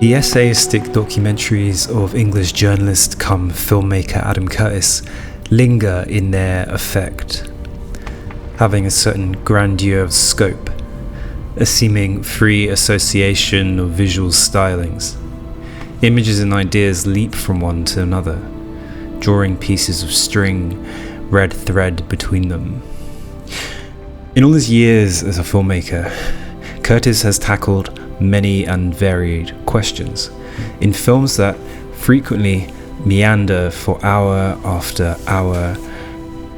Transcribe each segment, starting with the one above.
The essayistic documentaries of English journalist come filmmaker Adam Curtis linger in their effect, having a certain grandeur of scope, a seeming free association of visual stylings. Images and ideas leap from one to another, drawing pieces of string, red thread between them. In all his years as a filmmaker, Curtis has tackled many and varied questions in films that frequently meander for hour after hour.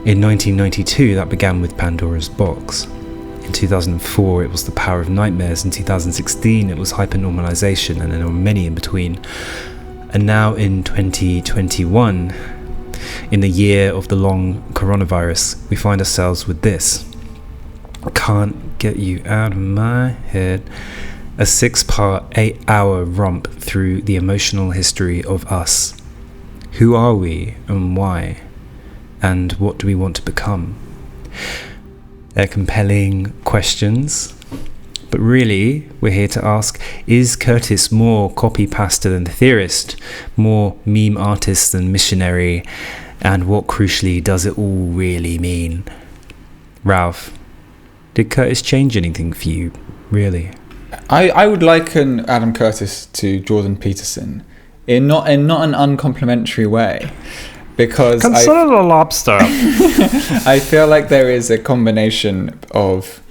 In 1992, that began with Pandora's Box. In 2004, it was The Power of Nightmares. In 2016, it was Hypernormalization, and there were many in between. And now in 2021, in the year of the long coronavirus, we find ourselves with this. Can't Get You Out of My Head. A 6-part, 8-hour romp through the emotional history of us. Who are we and why? And what do we want to become? They're compelling questions, but really we're here to ask, is Curtis more copy-paster than the theorist, more meme artist than missionary, and what crucially does it all really mean? Ralph, did Curtis change anything for you, really? I would liken Adam Curtis to Jordan Peterson in not an uncomplimentary way, because consider the lobster. I feel like there is a combination of,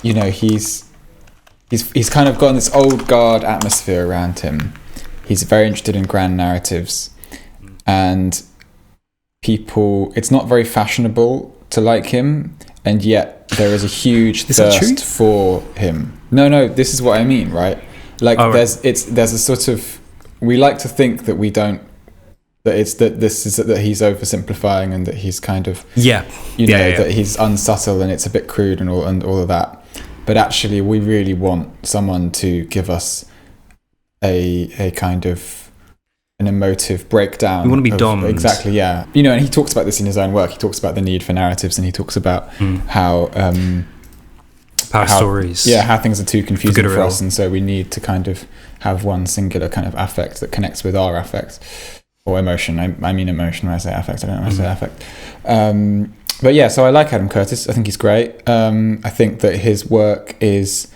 you know, he's kind of got this old guard atmosphere around him. He's very interested in grand narratives, and people, it's not very fashionable to like him, and yet there is a huge thirst for him. No, this is what I mean, right? Like, there's a sort of, we like to think that we don't, that he's oversimplifying and that he's kind of, that he's unsubtle and it's a bit crude and all of that. But actually, we really want someone to give us a kind of an emotive breakdown. We want to be dominant. Exactly, yeah. You know, and he talks about this in his own work. He talks about the need for narratives, and he talks about how stories. Yeah, how things are too confusing for us, and so we need to kind of have one singular kind of affect that connects with our affect or emotion. I mean emotion when I say affect. I don't know when I say affect. But yeah, so I like Adam Curtis. I think he's great. I think that his work is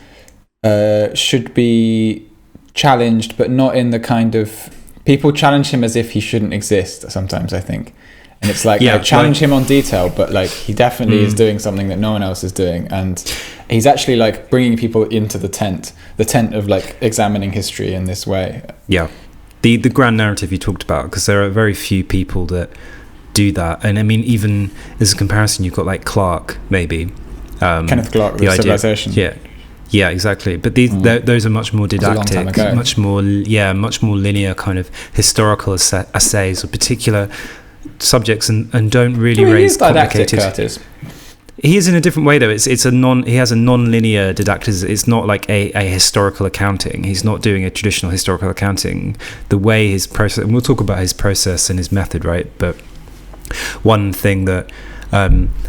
should be challenged, but not in the kind of, people challenge him as if he shouldn't exist sometimes, I think. And it's like, challenge him on detail, but like he definitely is doing something that no one else is doing. And he's actually like bringing people into the tent of like examining history in this way. Yeah. The grand narrative you talked about, because there are very few people that do that. And I mean, even as a comparison, you've got like Clarke, maybe. Kenneth Clarke, the Civilization. Yeah, exactly. But those are much more didactic, much more linear kind of historical essays of particular subjects, and don't really raise complicated. Curtis. He is in a different way though. He has a non-linear didacticism. It's not like a historical accounting. He's not doing a traditional historical accounting. The way his process, and we'll talk about his process and his method, right? But one thing that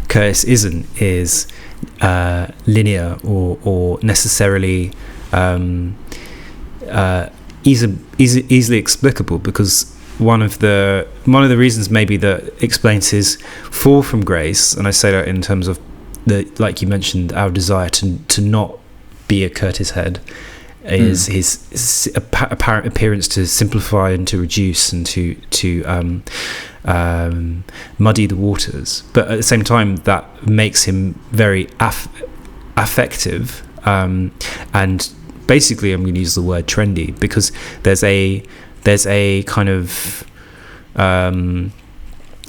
Curtis isn't is linear or necessarily easily explicable, because one of the reasons maybe that explains his fall from grace, and I say that in terms of like you mentioned, our desire to not be a Curtis head, is his apparent appearance to simplify and to reduce and to muddy the waters, but at the same time that makes him very affective, and basically I'm going to use the word trendy, because there's a kind of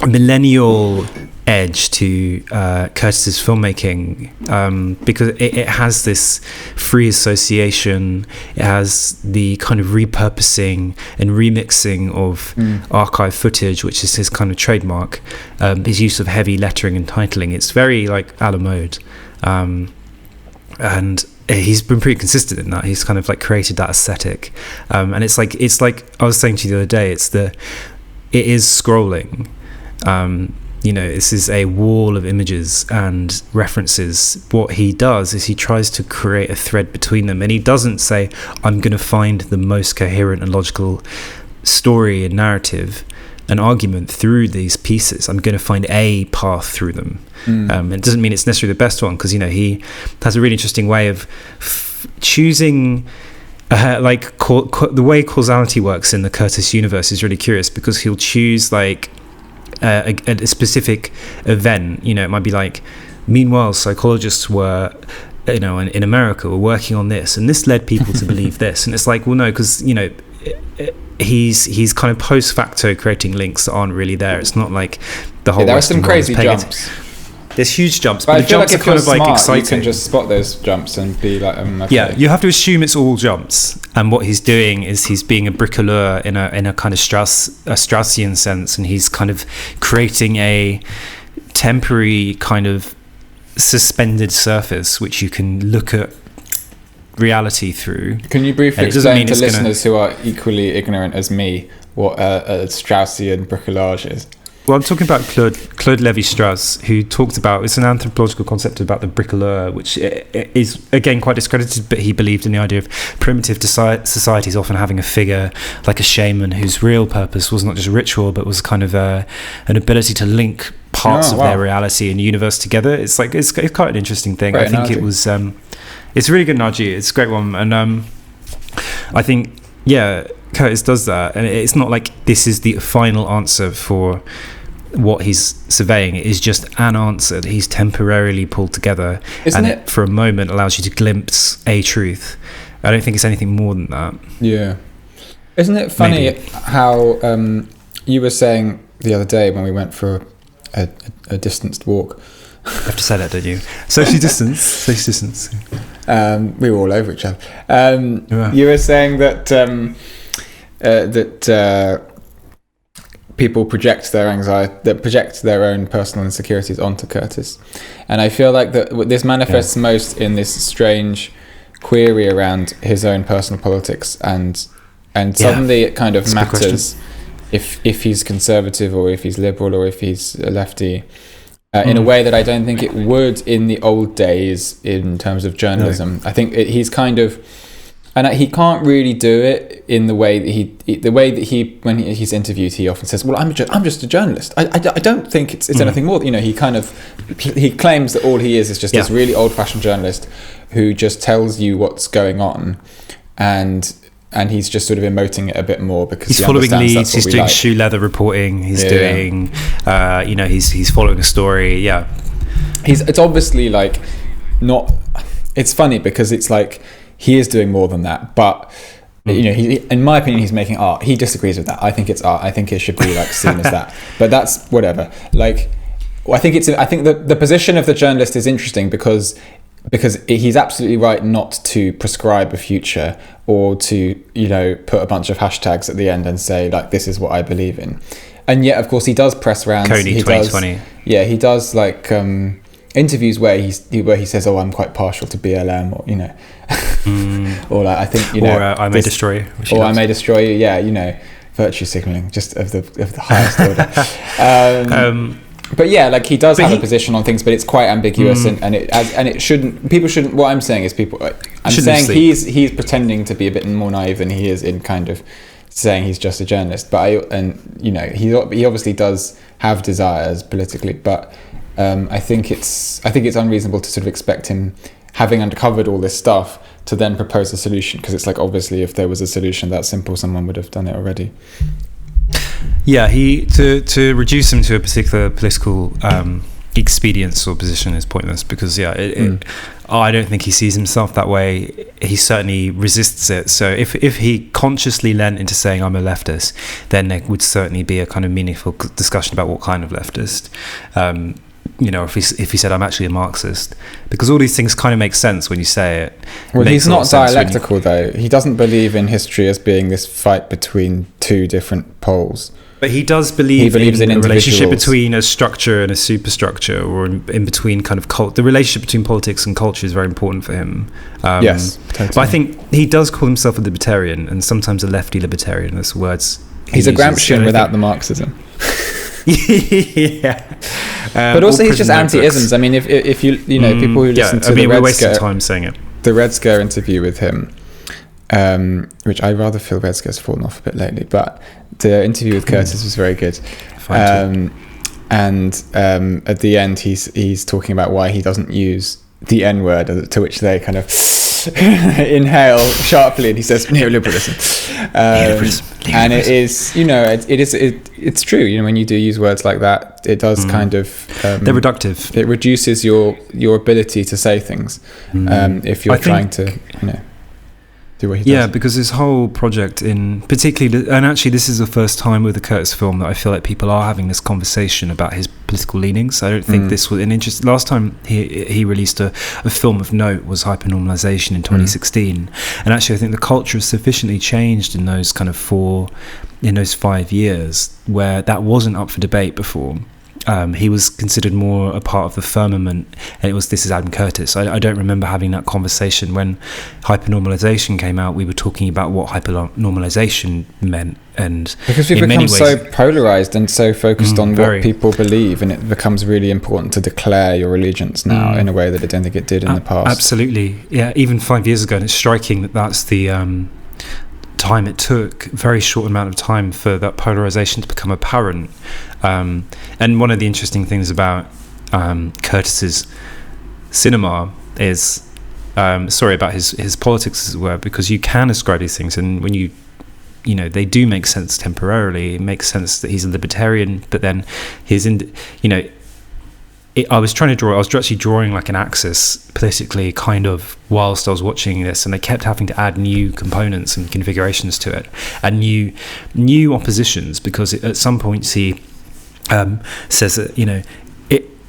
millennial edge to Curtis's filmmaking, because it has this free association. It has the kind of repurposing and remixing of archive footage, which is his kind of trademark. His use of heavy lettering and titling, it's very like a la mode, and he's been pretty consistent in that. He's kind of like created that aesthetic, and it's like I was saying to you the other day, it is scrolling. this is a wall of images and references. What he does is he tries to create a thread between them, and he doesn't say, I'm going to find the most coherent and logical story and narrative and argument through these pieces. I'm going to find a path through them. It doesn't mean it's necessarily the best one, because he has a really interesting way of choosing the way causality works in the Curtis universe is really curious, because he'll choose like a specific event. It might be like, meanwhile psychologists were in America were working on this, and this led people to believe this, and it's like, well, no, because he's kind of post facto creating links that aren't really there. It's not like the whole there are some crazy jumps. There's huge jumps, but the jumps are kind of like smart, exciting. You can just spot those jumps and be like, okay. Yeah, you have to assume it's all jumps, and what he's doing is he's being a bricoleur in a kind of Straussian sense, and he's kind of creating a temporary kind of suspended surface which you can look at reality through. Can you briefly explain to listeners who are equally ignorant as me what a Straussian bricolage is? Well, I'm talking about Claude Lévi-Strauss, who talked about, it's an anthropological concept about the bricoleur, which is, again, quite discredited, but he believed in the idea of primitive societies often having a figure like a shaman whose real purpose was not just ritual, but was kind of an ability to link parts of their reality and universe together. It's quite an interesting thing. I think it was, it's a really good analogy. It's a great one. And I think, Curtis does that. And it's not like this is the final answer for what he's surveying. It is just an answer that he's temporarily pulled together. Isn't it? For a moment allows you to glimpse a truth. I don't think it's anything more than that. Yeah. Isn't it funny how you were saying the other day when we went for a distanced walk? You have to say that, don't you? Social distance. We were all over each other. You were saying that people project their anxiety, that project their own personal insecurities onto Curtis, and I feel like that this manifests most in this strange query around his own personal politics, and suddenly it kind of matters if he's conservative or if he's liberal or if he's a lefty. In a way that I don't think it would in the old days in terms of journalism. No. I think he's kind of, and he can't really do it in the way that he when he's interviewed, he often says, "Well, I'm just a journalist. I don't think it's anything more." He claims that all he is just this really old-fashioned journalist who just tells you what's going on, and he's just sort of emoting it a bit more because he's following leads. He's doing shoe leather reporting. He's doing, he's following a story. Yeah, it's obviously like not. It's funny because it's like he is doing more than that, but he, in my opinion, he's making art. He disagrees with that. I think it's art. I think it should be like seen as that. But that's whatever. Like, I think the position of the journalist is interesting because he's absolutely right not to prescribe a future or to put a bunch of hashtags at the end and say like, this is what I believe in. And yet of course he does press rounds. Coney 2020. He does like interviews where he says, oh, I'm quite partial to BLM, or or like I think or I may destroy you, or I may destroy you, virtue signaling just of the highest order. But like he does have a position on things, but it's quite ambiguous, and it shouldn't. People shouldn't. What I'm saying is, I'm saying he's pretending to be a bit more naive than he is in kind of saying he's just a journalist. But he obviously does have desires politically, but I think it's unreasonable to sort of expect him, having uncovered all this stuff, to then propose a solution, because it's like obviously if there was a solution that simple, someone would have done it already. Yeah, to reduce him to a particular political expedience or position is pointless, because I don't think he sees himself that way. He certainly resists it. So if he consciously leant into saying I'm a leftist, then there would certainly be a kind of meaningful discussion about what kind of leftist. If he said I'm actually a Marxist, because all these things kind of make sense when you say it. Well, he's not dialectical though. He doesn't believe in history as being this fight between two different poles. But he does believe in a relationship between a structure and a superstructure, or in between kind of the relationship between politics and culture is very important for him. Yes, totally. But I think he does call himself a libertarian, and sometimes a lefty libertarian. Those words. He's a Gramscian without the Marxism. Yeah. But also or he's just prison anti-isms. notebooks. I mean, if you people who listen to we're the wasting time saying it. the Red Scare interview with him, which I rather feel Red Scare's fallen off a bit lately, but the interview with Curtis was very good. And at the end, he's talking about why he doesn't use the N-word, to which they kind of inhale sharply, and he says neoliberalism. And it is, it's true. When you do use words like that, it does kind of they're reductive. It reduces your ability to say things if you're trying to do what he does. Yeah, because his whole project particularly, and actually this is the first time with the Curtis film that I feel like people are having this conversation about his political leanings. I don't think this was an interest. Last time he released a film of note was Hypernormalization in 2016, and actually I think the culture has sufficiently changed in those 5 years where that wasn't up for debate before. He was considered more a part of the firmament, and this is Adam Curtis. I don't remember having that conversation when Hypernormalization came out. We were talking about what hypernormalization meant, and because we've become so polarized and so focused on what people believe, and it becomes really important to declare your allegiance now in a way that I don't think it did in the past. Absolutely, yeah. Even 5 years ago, and it's striking that that's the time it took, a very short amount of time for that polarization to become apparent. And one of the interesting things about Curtis's cinema is about his politics, as it were, because you can ascribe these things, and when they do make sense temporarily. It makes sense that he's a libertarian, but then I was actually drawing like an axis politically kind of whilst I was watching this, and I kept having to add new components and configurations to it, and new oppositions, because at some points he says that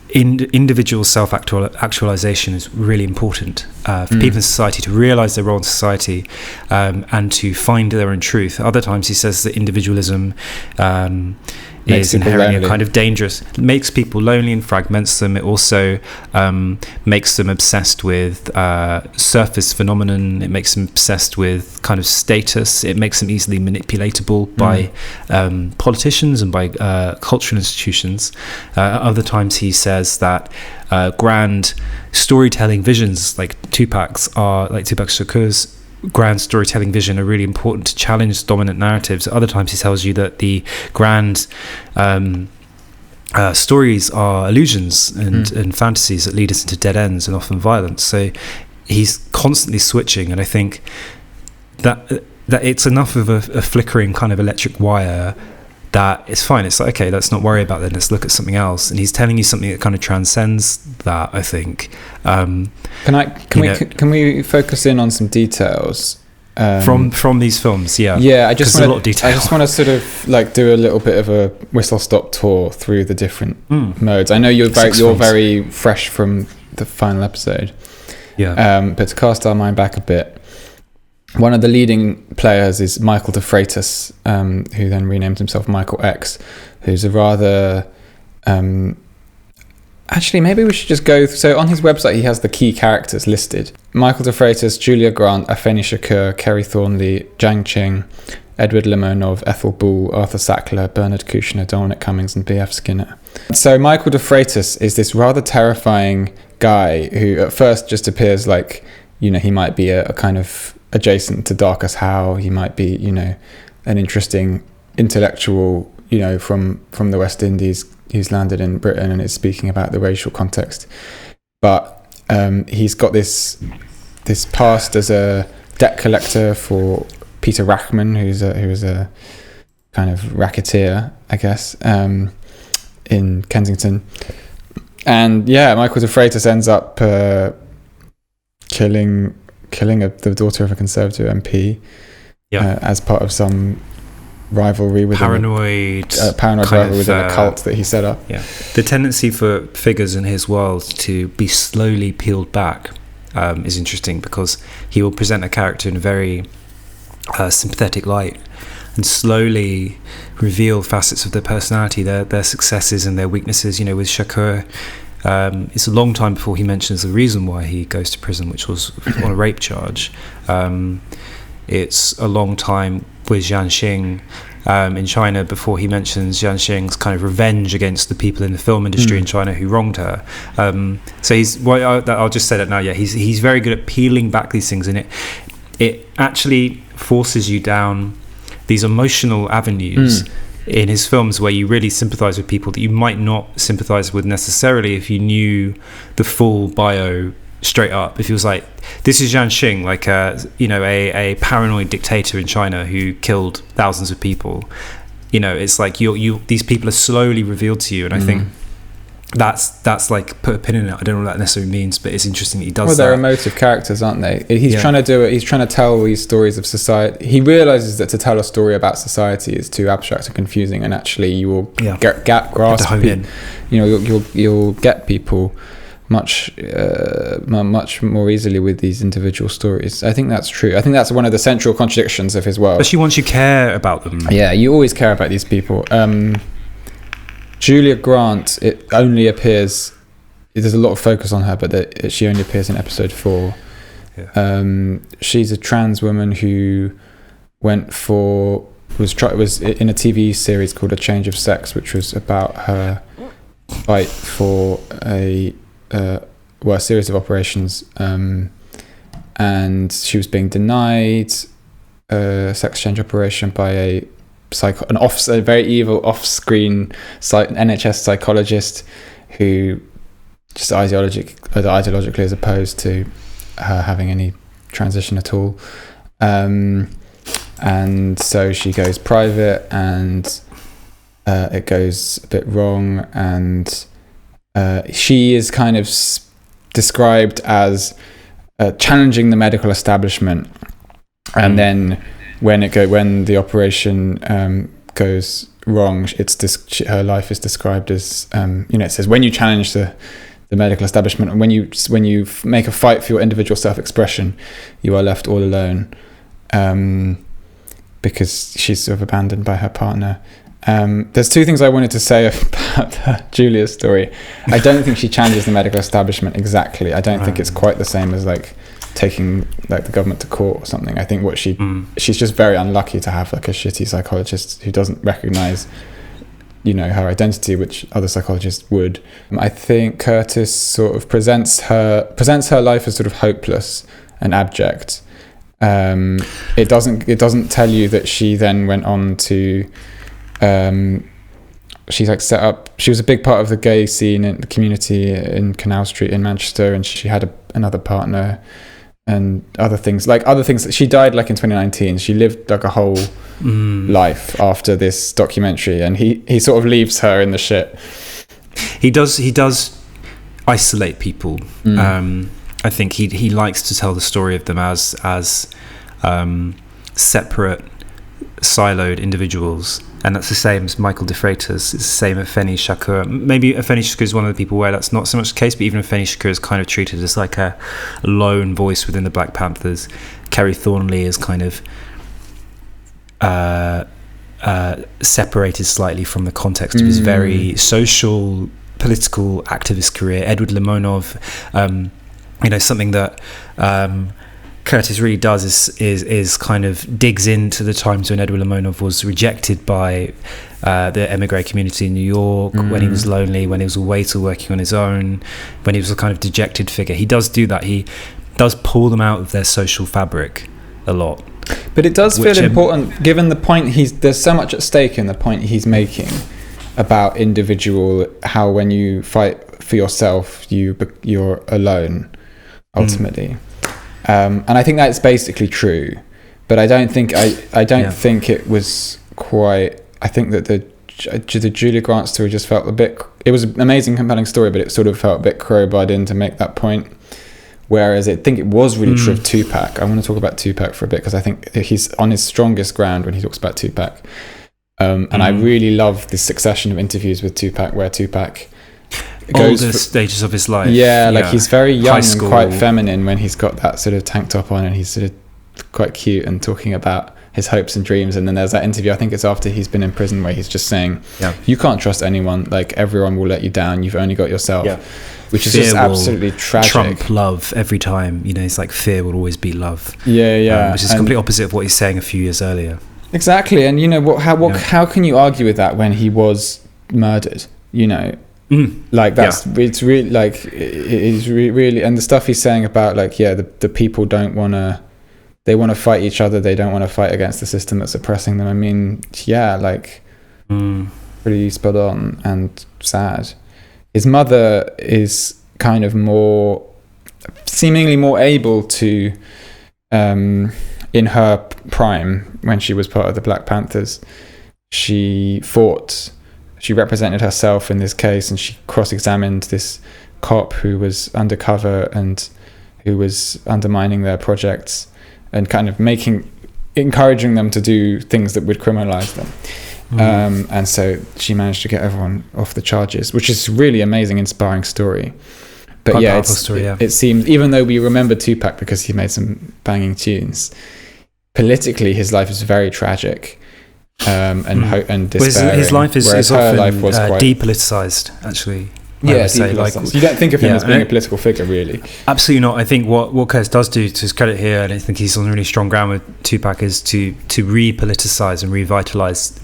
individual self-actualization is really important for people in society to realize their role in society and to find their own truth. Other times he says that individualism is inherently a kind of dangerous, makes people lonely and fragments them. It also makes them obsessed with surface phenomenon. It makes them obsessed with kind of status. It makes them easily manipulatable by politicians and by cultural institutions. Other times he says that grand storytelling visions like Tupac Shakur's grand storytelling vision are really important to challenge dominant narratives. Other times he tells you that the grand stories are illusions and fantasies that lead us into dead ends and often violence. So he's constantly switching, and I think that it's enough of a flickering kind of electric wire that it's fine. It's like, okay, let's not worry about that. Let's look at something else. And he's telling you something that kind of transcends that, I think. Can we focus in on some details from these films? Yeah. I just want to sort of like do a little bit of a whistle stop tour through the different modes. I know you're very fresh from the final episode. Yeah. But to cast our mind back a bit, one of the leading players is Michael de Freitas, who then renamed himself Michael X, who's a rather... actually, maybe we should just go... So on his website, he has the key characters listed. Michael de Freitas, Julia Grant, Afeni Shakur, Kerry Thornley, Zhang Qing, Edward Limonov, Ethel Bull, Arthur Sackler, Bernard Kushner, Dominic Cummings, and B.F. Skinner. So Michael de Freitas is this rather terrifying guy who at first just appears like, he might be a kind of adjacent to Darcus Howe. He might be, an interesting intellectual, from the West Indies who's landed in Britain and is speaking about the racial context. But he's got this past as a debt collector for Peter Rachman, who is a kind of racketeer, I guess, in Kensington. And yeah, Michael de Freitas ends up killing the daughter of a Conservative MP as part of some rivalry with paranoid rivalry within a cult that he set up. Yeah, the tendency for figures in his world to be slowly peeled back is interesting, because he will present a character in a very sympathetic light and slowly reveal facets of their personality, their successes and their weaknesses. With Shakur, it's a long time before he mentions the reason why he goes to prison, which was on a rape charge. It's a long time with Zhang Xing in China before he mentions Jiang Xing's kind of revenge against the people in the film industry in China who wronged her. So I'll just say that now. Yeah, he's very good at peeling back these things, and it actually forces you down these emotional avenues in his films where you really sympathize with people that you might not sympathize with necessarily if you knew the full bio straight up. If he was like, this is Jiang Xing, like a paranoid dictator in China who killed thousands of people, it's like these people are slowly revealed to you, and I think that's like, put a pin in it. I don't know what that necessarily means, but it's interesting that he does that. Well, they're emotive characters, aren't they? He's trying to do it. He's trying to tell these stories of society. He realizes that to tell a story about society is too abstract and confusing, and actually you will grasp it. You'll get people much more easily with these individual stories. I think that's true. I think that's one of the central contradictions of his world. Especially once you care about them. Yeah, you always care about these people. Julia Grant, it only appears, there's a lot of focus on her, but she only appears in episode 4. Yeah. She's a trans woman who was in a TV series called A Change of Sex, which was about her fight for a series of operations, and she was being denied a sex change operation by a very evil off-screen NHS psychologist who just ideologically is opposed to her having any transition at all, and so she goes private, and it goes a bit wrong, and she is kind of described as challenging the medical establishment, and then when the operation goes wrong, her life is described as it says, when you challenge the medical establishment, and when you make a fight for your individual self-expression, you are left all alone, because she's sort of abandoned by her partner. There's two things I wanted to say about Julia's story. I don't think she challenges the medical establishment exactly. I don't think it's quite the same as like taking like the government to court or something. I think she's just very unlucky to have like a shitty psychologist who doesn't recognize her identity, which other psychologists would. I think Curtis sort of presents her life as sort of hopeless and abject. It doesn't tell you that she then went on to she's like set up. She was a big part of the gay scene in the community in Canal Street in Manchester, and she had another partner and other things. She died like in 2019. She lived like a whole life after this documentary, and he sort of leaves her in the shit. He does isolate people. I think he likes to tell the story of them as separate, siloed individuals. And that's the same as Michael de Freitas. It's the same as Afeni Shakur. Maybe Afeni Shakur is one of the people where that's not so much the case, but even Afeni Shakur is kind of treated as like a lone voice within the Black Panthers. Kerry Thornley is kind of separated slightly from the context of his very social, political activist career. Edward Limonov, something that Curtis really does is kind of digs into the times when Edward Limonov was rejected by the emigre community in New York, when he was lonely, when he was a waiter working on his own, when he was a kind of dejected figure. He does do that. He does pull them out of their social fabric a lot. But it does feel important, given the point there's so much at stake in the point he's making about how when you fight for yourself, you're alone, ultimately. And I think that's basically true, but I don't think think it was quite. I think that the Julia Grant story just felt a bit. It was an amazing, compelling story, but it sort of felt a bit crowbarred in to make that point. Whereas I think it was really true of Tupac. I want to talk about Tupac for a bit because I think he's on his strongest ground when he talks about Tupac. And I really love this succession of interviews with Tupac where Tupac older stages of his life. Like he's very young and quite feminine when he's got that sort of tank top on, and he's sort of quite cute and talking about his hopes and dreams. And then there's that interview, I think it's after he's been in prison, where he's just saying, you can't trust anyone, like everyone will let you down, you've only got yourself. Which is just absolutely tragic. Trump love every time, it's like fear will always be love. Which is complete opposite of what he's saying a few years earlier. Exactly, and you know how can you argue with that when he was murdered? You know, it's really like it is really, and the stuff he's saying about like the people don't want to, they want to fight each other, they don't want to fight against the system that's oppressing them. I mean, pretty spot on and sad. His mother is kind of seemingly more able to, in her prime, when she was part of the Black Panthers, she represented herself in this case, and she cross-examined this cop who was undercover and who was undermining their projects and kind of encouraging them to do things that would criminalize them. And so she managed to get everyone off the charges, which is a really amazing, inspiring story. But quite it seems, even though we remember Tupac because he made some banging tunes, politically his life is very tragic, and despairing. His life is often her life was quite depoliticized, actually. Depoliticized. You don't think of him as being a political figure, really. Absolutely not. I think what Curtis does do, to his credit here, and I think he's on really strong ground with Tupac, is to re-politicize and revitalize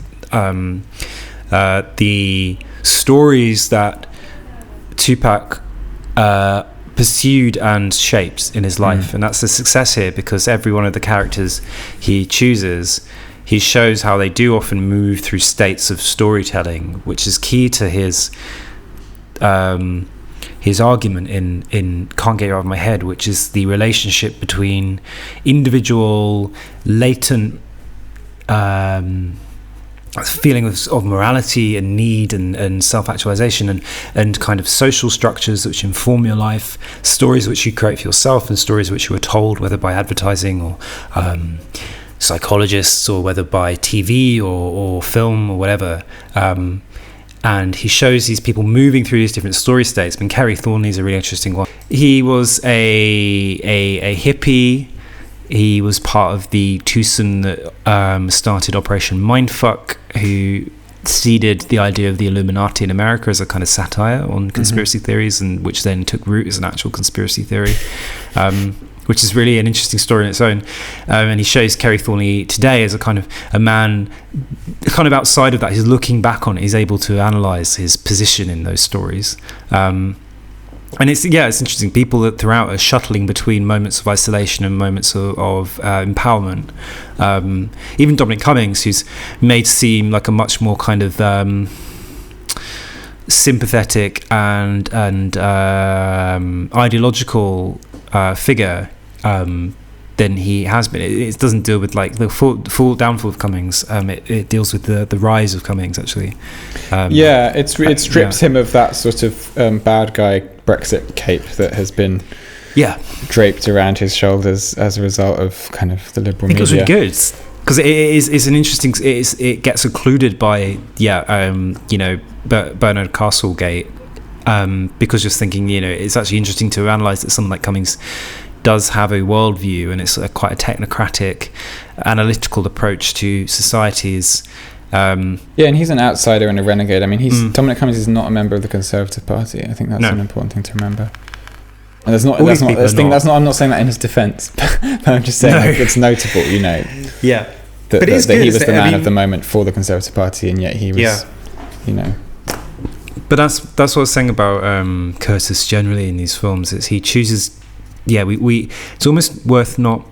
the stories that Tupac pursued and shaped in his life. And that's a success here, because every one of the characters he chooses, he shows how they do often move through states of storytelling, which is key to his argument in Can't Get You Out of My Head, which is the relationship between individual latent feeling of morality and need and self-actualization and kind of social structures which inform your life, stories which you create for yourself and stories which you were told, whether by advertising or psychologists, or whether by TV or film or whatever. And he shows these people moving through these different story states. I mean, Kerry Thornley is a really interesting one. He was a hippie. He was part of the Tucson that started Operation Mindfuck, who seeded the idea of the Illuminati in America as a kind of satire on conspiracy theories, and which then took root as an actual conspiracy theory, which is really an interesting story in its own. And he shows Kerry Thornley today as a kind of a man kind of outside of that. He's looking back on it. He's able to analyze his position in those stories. And it's interesting. People that throughout are shuttling between moments of isolation and moments of empowerment. Even Dominic Cummings, who's made to seem like a much more kind of sympathetic and ideological figure than he has been. It doesn't deal with like the full downfall of Cummings. It deals with the rise of Cummings, actually. It strips him of that sort of bad guy Brexit cape that has been draped around his shoulders as a result of kind of the liberal media. I think it was really good, because it's an interesting. It gets occluded by Bernard Castlegate, because just thinking, it's actually interesting to analyse that someone like Cummings does have a worldview, and it's quite a technocratic, analytical approach to societies. And he's an outsider and a renegade. I mean, Dominic Cummings is not a member of the Conservative Party. I think that's an important thing to remember. And I'm not saying that in his defence, but I'm just saying it's notable, that he was the man of the moment for the Conservative Party, and yet he was, But that's what I was saying about Curtis generally in these films. Is he chooses. It's almost worth not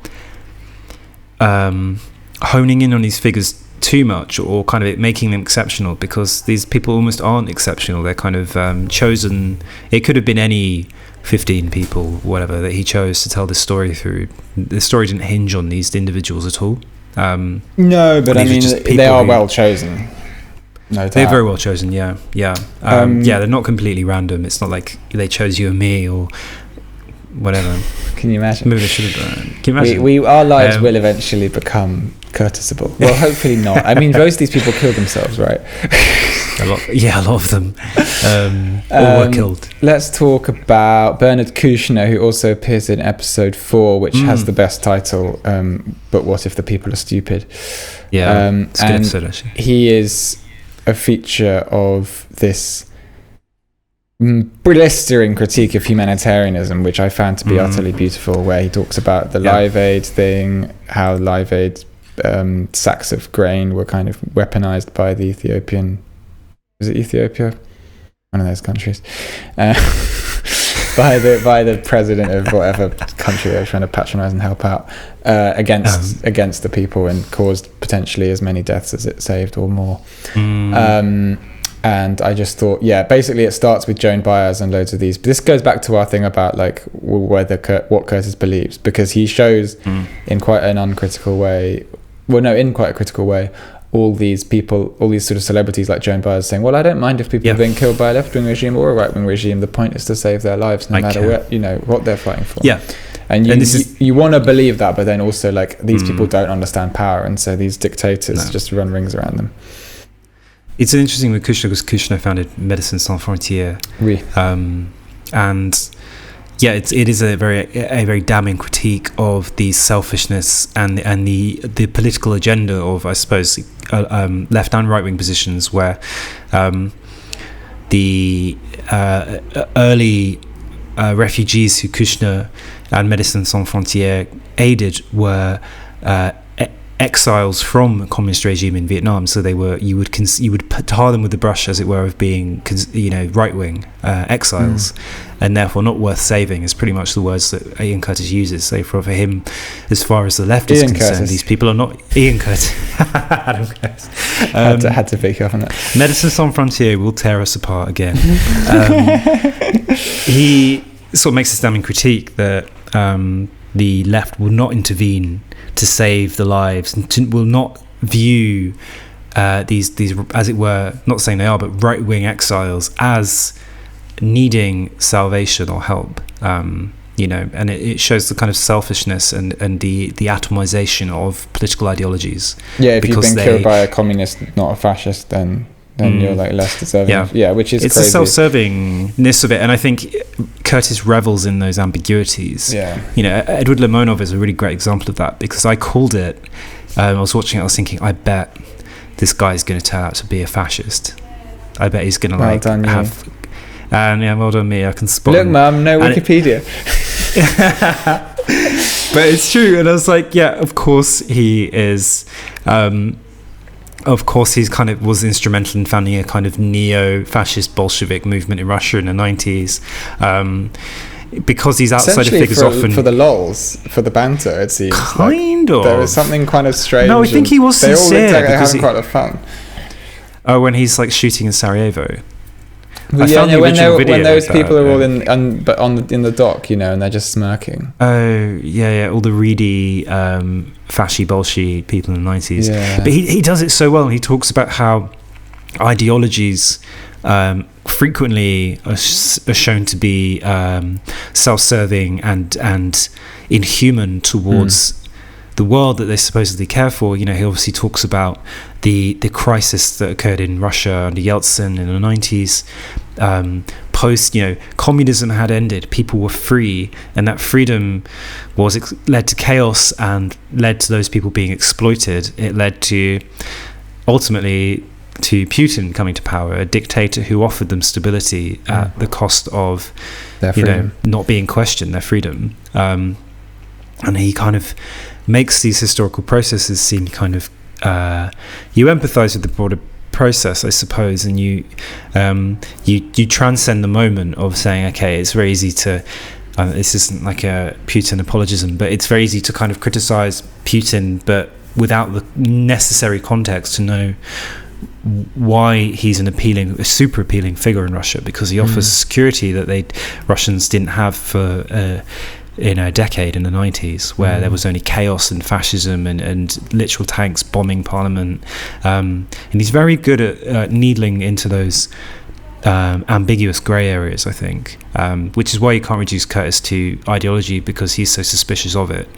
honing in on these figures too much, or kind of making them exceptional, because these people almost aren't exceptional. They're kind of chosen. It could have been any 15 people, whatever, that he chose to tell this story through. The story didn't hinge on these individuals at all. No, but I mean, they are well chosen. No doubt. They're very well chosen. Yeah. They're not completely random. It's not like they chose you and me or whatever. Can you imagine? Maybe they should have done. Can you imagine? Our lives will eventually become Curtisable. Well, hopefully not. I mean, most of these people killed themselves, right? A lot of them all were killed. Let's talk about Bernard Kushner, who also appears in episode 4, which has the best title, But What If the People Are Stupid? Yeah, it's a good episode, actually. He is a feature of this blistering critique of humanitarianism, which I found to be utterly beautiful, where he talks about the Live Aid thing, how Live Aid sacks of grain were kind of weaponized by the Ethiopian. Was it Ethiopia? One of those countries. By the president of whatever country they were trying to patronize and help out against the people, and caused potentially as many deaths as it saved or more. And I just thought, basically it starts with Joan Baez and loads of these. But this goes back to our thing about like what Curtis believes, because he shows in quite a critical way, all these people, all these sort of celebrities like Joan Baez saying, well, I don't mind if people are being killed by a left-wing regime or a right-wing regime. The point is to save their lives, no matter what they're fighting for. Yeah. And you want to believe that, but then also like these people don't understand power, and so these dictators just run rings around them. It's interesting with Kushner, because Kushner founded Médecins Sans Frontières. Oui. And it is a very damning critique of the selfishness and the political agenda of, I suppose, left and right wing positions, where the early refugees who Kushner and Médecins Sans Frontières aided were exiles from a communist regime in Vietnam, so they were you would tar them with the brush, as it were, of being right wing exiles, and therefore not worth saving, is pretty much the words that Ian Curtis uses. So for him, as far as the left is concerned, these people are not Ian Curtis. Adam Curtis. Had to pick up on that. Médecins Sans Frontières will tear us apart again. He sort of makes this damning critique that the left will not intervene to save the lives, and will not view these, as it were, not saying they are, but right-wing exiles as needing salvation or help. And it shows the kind of selfishness and the atomization of political ideologies. Yeah, if you've been killed by a communist, not a fascist, then you're like less deserving. Yeah, which is it's crazy. the self-servingness of it, and I think Curtis revels in those ambiguities. Yeah, Edward Limonov is a really great example of that, because I called it. I was watching it, I was thinking, I bet this guy's going to turn out to be a fascist. I bet he's going to well done me. I can spot. Look, Mum, no Wikipedia. But it's true, and I was like, yeah, of course he is. Of course, he's kind of was instrumental in founding a kind of neo-fascist Bolshevik movement in Russia in the 90s. Because these outsider figures often for the lols, for the banter, it seems kind of there was something kind of strange. No, I think he was sincere. They all looked like they having quite a lot of fun. Oh, when he's like shooting in Sarajevo. Well, when those people are all in the dock, and they're just smirking. Oh yeah, all the reedy fashy bolshy people in the 90s. Yeah. But he does it so well. He talks about how ideologies frequently are shown to be self-serving and inhuman towards the world that they supposedly care for. He obviously talks about the crisis that occurred in Russia under Yeltsin in the 90s. Post, communism had ended, people were free, and that freedom led to chaos and led to those people being exploited. It led to ultimately to Putin coming to power, a dictator who offered them stability at the cost of their freedom, not being questioned, their freedom. And he kind of makes these historical processes seem kind of you empathize with the broader process, I suppose, and you transcend the moment of saying, okay, it's very easy to this isn't like a Putin apologism, but it's very easy to kind of criticize Putin, but without the necessary context to know why he's a super appealing figure in Russia, because he offers security that Russians didn't have for in a decade in the 90s, where there was only chaos and fascism and literal tanks bombing parliament, and he's very good at needling into those ambiguous grey areas, I think, which is why you can't reduce Curtis to ideology, because he's so suspicious of it.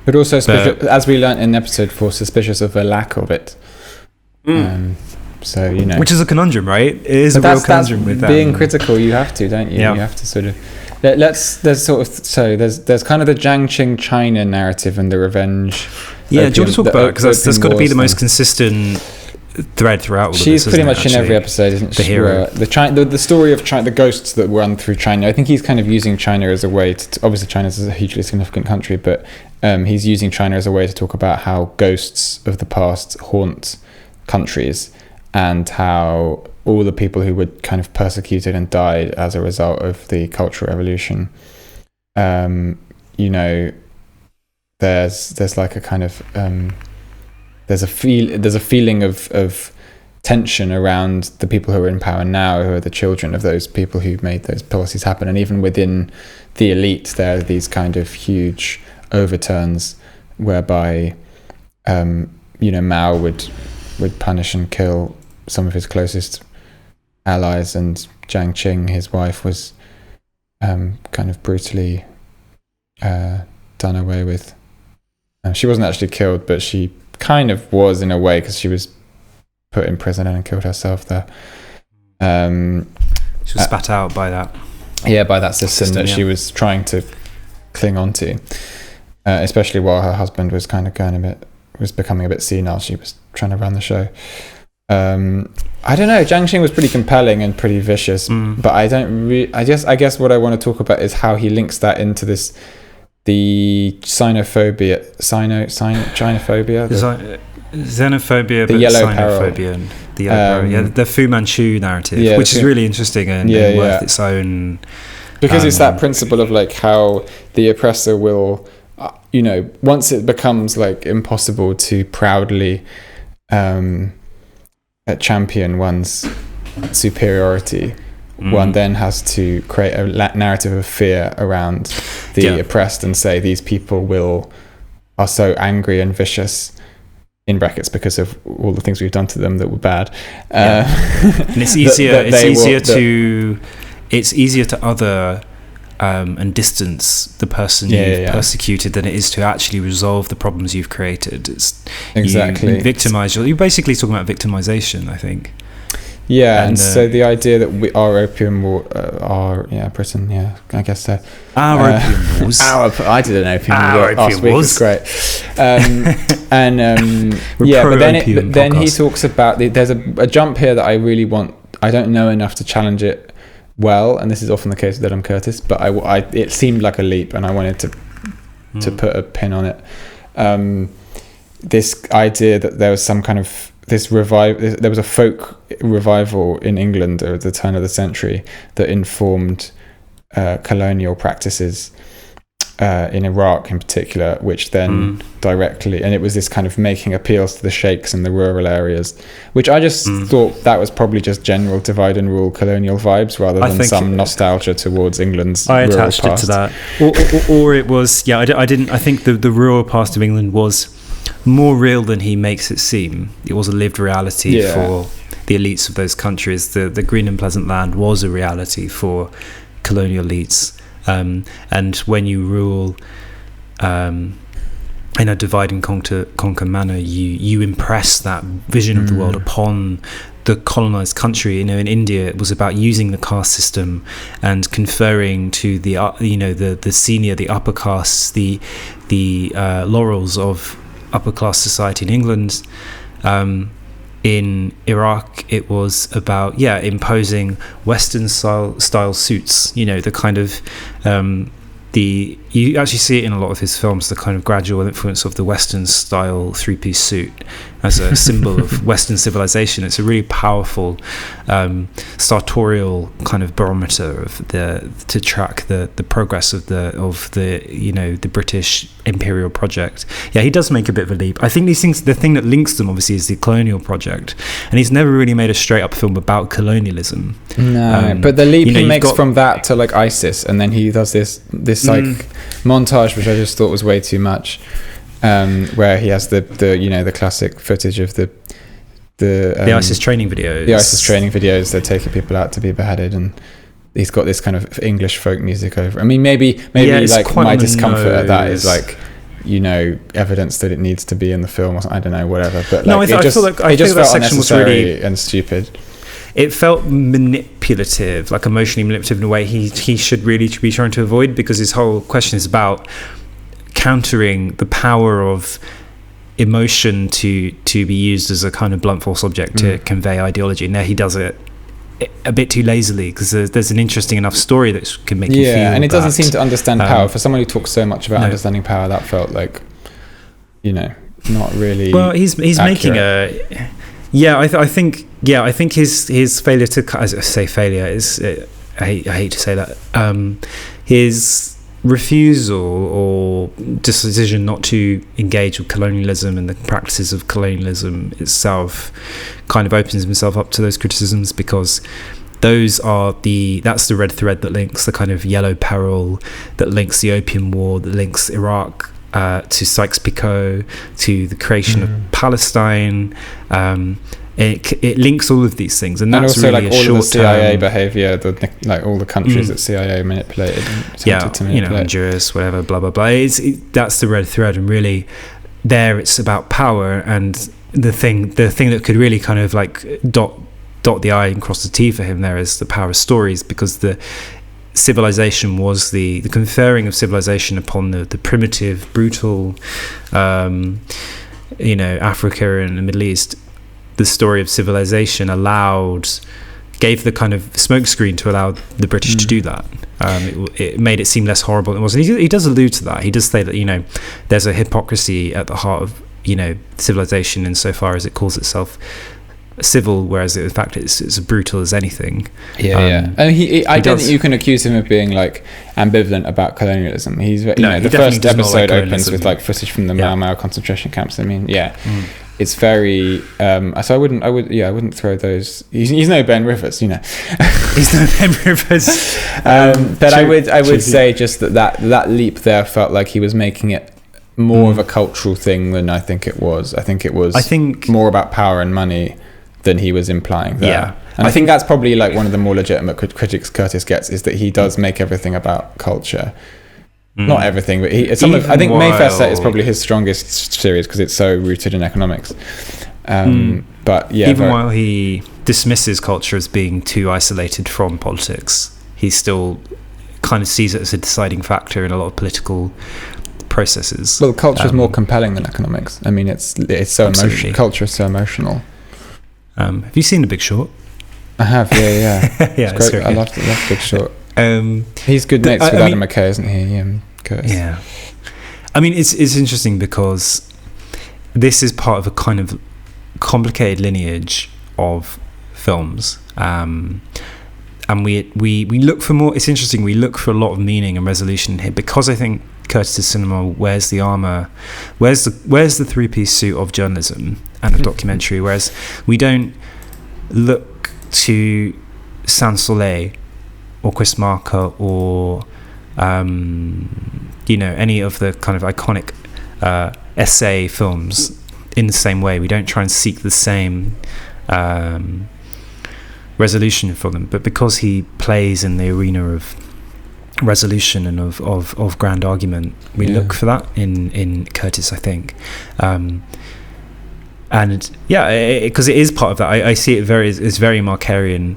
But also, as we learnt in episode 4, suspicious of a lack of it. So which is a conundrum, right? It is a real conundrum with being critical. You have to, don't you? Yeah. You have to sort of. There's kind of the Jiangqing China narrative and the revenge. Yeah, do you want to talk about it? Because that's got to be the most consistent thread throughout all of this. She's pretty much actually, in every episode, isn't she? The hero. The story of China, the ghosts that run through China. I think he's kind of using China as a way to. Obviously, China's a hugely significant country, but he's using China as a way to talk about how ghosts of the past haunt countries, and how all the people who were kind of persecuted and died as a result of the Cultural Revolution. There's like a kind of there's a feeling of tension around the people who are in power now, who are the children of those people who made those policies happen, and even within the elite, there are these kind of huge overturns whereby Mao would punish and kill some of his closest allies, and Jiang Qing, his wife, was kind of brutally done away with. She wasn't actually killed, but she kind of was in a way, because she was put in prison and killed herself there. She was spat out by that. Yeah, by that system that she was trying to cling on to, especially while her husband was kind of becoming a bit senile. She was trying to run the show. I don't know. Jiang Qing was pretty compelling and pretty vicious, but I guess what I want to talk about is how he links that into the xenophobia, xenophobia, the but yellow xenophobia, and the yellow peril, the Fu Manchu narrative, which is really interesting and worth its own. Because it's that principle of like how the oppressor will, once it becomes like impossible to proudly champion one's superiority, one then has to create a narrative of fear around the oppressed and say these people are so angry and vicious, in brackets, because of all the things we've done to them that were bad. And it's easier. It's easier to other and distance the person you've persecuted than it is to actually resolve the problems you've created. It's exactly you victimize. You're basically talking about victimization, I think. Yeah, and so the idea that our opium war, Britain, I guess so. Our opium wars. I did an opium war last week. It was great. But then he talks about there's a jump here that I really want. I don't know enough to challenge it well, and this is often the case with Adam Curtis. But it seemed like a leap, and I wanted to put a pin on it. This idea that there was some kind of there was a folk revival in England at the turn of the century that informed colonial practices in Iraq in particular, which then directly, and it was this kind of making appeals to the sheikhs in the rural areas, which I just thought that was probably just general divide and rule colonial vibes rather than some nostalgia towards England's rural past. I attached it to that, or it was I think the rural past of England was more real than he makes it seem. It was a lived reality for the elites of those countries. The green and pleasant land was a reality for colonial elites, and when you rule in a divide and conquer manner, you impress that vision of the world upon the colonized country. In India, it was about using the caste system and conferring to the senior, the upper castes, the laurels of upper class society in England. In Iraq, it was about imposing Western style suits. The kind of you actually see it in a lot of his films, the kind of gradual influence of the Western style three-piece suit as a symbol of Western civilization. It's a really powerful sartorial kind of barometer of to track the progress of the British imperial project. Yeah, he does make a bit of a leap. I think these things, the thing that links them obviously is the colonial project, and he's never really made a straight up film about colonialism. No, but the leap he makes from that to like ISIS, and then he does this like montage, which I just thought was way too much. Where he has the classic footage of the ISIS training videos. The ISIS training videos, they're taking people out to be beheaded, and he's got this kind of English folk music over. I mean, maybe like my discomfort at that is like, evidence that it needs to be in the film or something. I don't know, whatever. But like, I feel like that section was really and stupid. It felt manipulative, like emotionally manipulative in a way he should really be trying to avoid, because his whole question is about countering the power of emotion to be used as a kind of blunt force object to convey ideology, and there he does it a bit too lazily, because there's an interesting enough story that can make you feel and it doesn't that. seem to understand power. For someone who talks so much about understanding power, that felt like, not really. Well, he's accurate. making I think his failure to, as I say, failure is, I hate to say that, his refusal or decision not to engage with colonialism and the practices of colonialism itself kind of opens himself up to those criticisms, because that's the red thread that links the kind of yellow peril, that links the Opium War, that links Iraq to Sykes-Picot, to the creation of Palestine. It links all of these things, and that's also really like all of the CIA behavior, like all the countries that CIA manipulated, to manipulate. Honduras, whatever, blah blah blah. That's the red thread, and really, there it's about power, and the thing that could really kind of like dot the I and cross the T for him there is the power of stories, because the civilization was the conferring of civilization upon the primitive, brutal, Africa and the Middle East. The story of civilization gave the kind of smokescreen to allow the British to do that. It made it seem less horrible than it was. And he does allude to that. He does say that, there's a hypocrisy at the heart of, civilization insofar as it calls itself civil, whereas in fact it's as brutal as anything. And I don't think you can accuse him of being like ambivalent about colonialism. He's the first episode opens with like footage from the Mau Mau concentration camps. I mean, it's very so I wouldn't throw those. He's no Ben Rivers, He's no Ben Rivers. But I would say just that leap there felt like he was making it more of a cultural thing than I think it was. I think more about power and money than he was implying there. Yeah. And I think that's probably like one of the more legitimate critics Curtis gets, is that he does make everything about culture. Not everything, but I think Mayfair Set is probably his strongest series because it's so rooted in economics. But yeah, even while he dismisses culture as being too isolated from politics, he still kind of sees it as a deciding factor in a lot of political processes. Well, culture is more compelling than economics. I mean, it's so emotional. Culture is so emotional. Have you seen The Big Short? I have, yeah. Yeah, it's great. I love Big Short. He's good mates with Adam McKay, isn't he? Curtis. Yeah. I mean, it's interesting because this is part of a kind of complicated lineage of films, and we look for more. It's interesting. We look for a lot of meaning and resolution here because I think Curtis's cinema wears the armor, wears the three-piece suit of journalism and of documentary, whereas we don't look to Sans Soleil or Chris Marker or any of the kind of iconic essay films in the same way. We don't try and seek the same resolution for them, but because he plays in the arena of resolution and of grand argument, we look for that in Curtis, I think. Because it is part of that. I see it it's very Markarian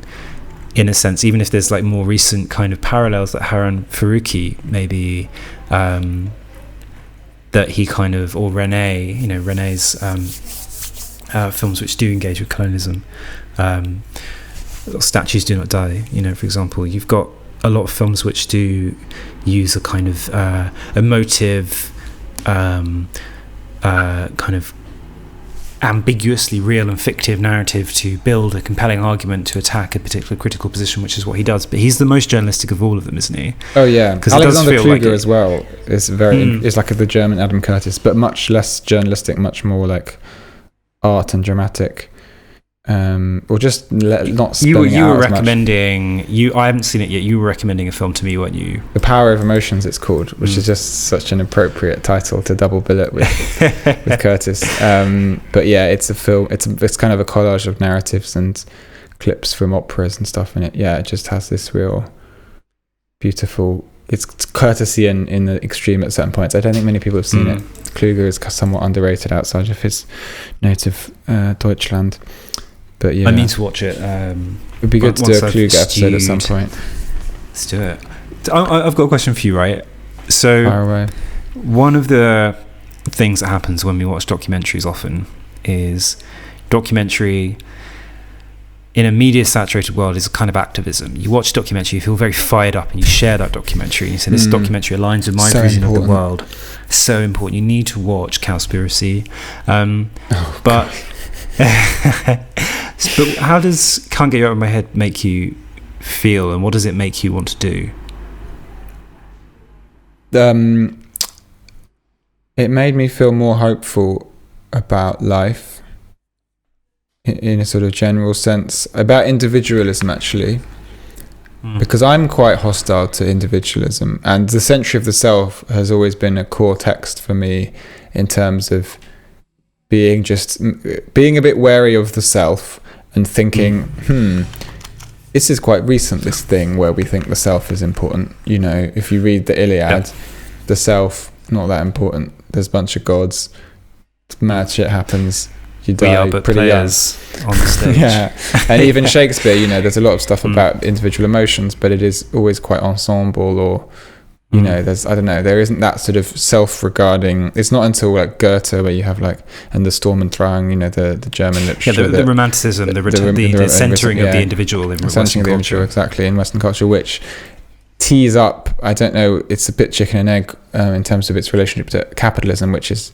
in a sense, even if there's like more recent kind of parallels that Harun Faruqi maybe that he kind of, or René's films which do engage with colonialism, Statues Do Not Die, for example. You've got a lot of films which do use a kind of emotive kind of ambiguously real and fictive narrative to build a compelling argument to attack a particular critical position, which is what he does. But he's the most journalistic of all of them, isn't he? Oh yeah, because Alexander Kluger as well is is like the German Adam Curtis, but much less journalistic, much more like art and dramatic, or just not spilling you out were as recommending much. I haven't seen it yet. You were recommending a film to me, weren't you? The Power of Emotions, it's called, which is just such an appropriate title to double bill it with with Curtis. But yeah, it's a film. It's kind of a collage of narratives and clips from operas and stuff in it. Yeah, it just has this real beautiful. It's courtesy in the extreme at certain points. I don't think many people have seen it. Kluger is somewhat underrated outside of his native Deutschland. But yeah, I need to watch it. It'd be good to do a Kluger episode at some point. Let's do it. I've got a question for you, right? So, fire away. One of the things that happens when we watch documentaries often is documentary in a media saturated world is a kind of activism. You watch a documentary, you feel very fired up, and you share that documentary, and you say this documentary aligns with my vision of the world. So important. You need to watch Cowspiracy. But how does Can't Get You Out of My Head make you feel, and what does it make you want to do? It made me feel more hopeful about life in a sort of general sense, about individualism actually, because I'm quite hostile to individualism, and the Century of the Self has always been a core text for me in terms of being a bit wary of the self and thinking, this is quite recent, this thing where we think the self is important. You know, if you read the Iliad, the self, not that important. There's a bunch of gods, mad shit happens, you die, we are but pretty players young on the stage. Yeah, and even Shakespeare, you know, there's a lot of stuff about individual emotions, but it is always quite ensemble, or you know, there's, I don't know, there isn't that sort of self-regarding. It's not until like Goethe where you have like, and the Sturm und Drang, you know, the German literature, the romanticism, the centering of the individual in Western culture, exactly, in Western culture, which tees up, I don't know, it's a bit chicken and egg in terms of its relationship to capitalism, which is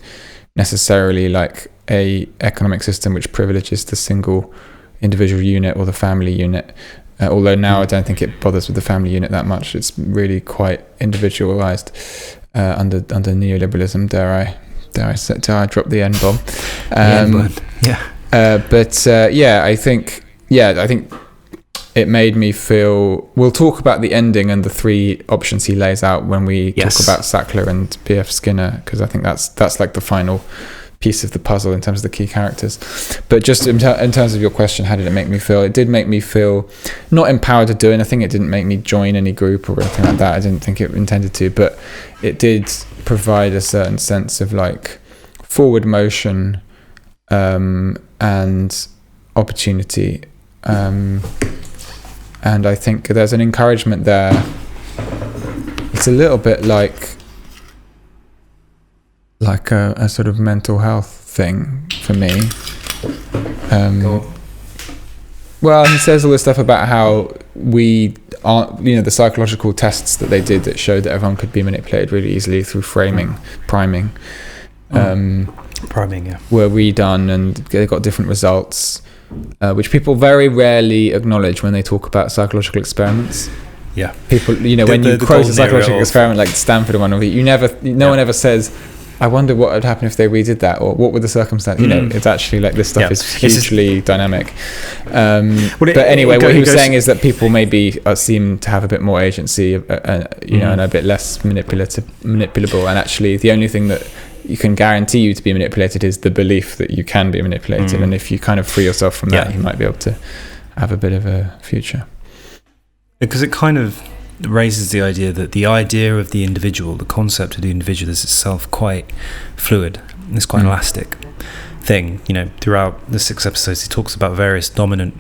necessarily like a economic system which privileges the single individual unit or the family unit, although now I don't think it bothers with the family unit that much. It's really quite individualized under neoliberalism. Dare I drop the N-bomb? I think it made me feel. We'll talk about the ending and the three options he lays out when we talk about Sackler and B.F. Skinner, because I think that's like the final piece of the puzzle in terms of the key characters. But just in terms of your question, how did it make me feel? It did make me feel not empowered to do anything. It didn't make me join any group or anything like that. I didn't think it intended to, but it did provide a certain sense of like forward motion and opportunity. And I think there's an encouragement there. It's a little bit like a sort of mental health thing for me. Cool. Well, he says all this stuff about how we aren't, you know, the psychological tests that they did that showed that everyone could be manipulated really easily through priming, were redone, and they got different results, which people very rarely acknowledge when they talk about psychological experiments. Yeah, people, you know, when you quote a psychological experiment like the Stanford one, no one ever says, I wonder what would happen if they redid that, or what were the circumstances. You know, it's actually like this stuff is hugely dynamic. But anyway, what he was saying is that people maybe seem to have a bit more agency, you know, and a bit less manipulable. And actually, the only thing that you can guarantee you to be manipulated is the belief that you can be manipulated. And if you kind of free yourself from that, you might be able to have a bit of a future. Because it kind of raises the idea that the idea of the individual, the concept of the individual, is itself quite fluid. It's quite an elastic thing. You know, throughout the 6 episodes, he talks about various dominant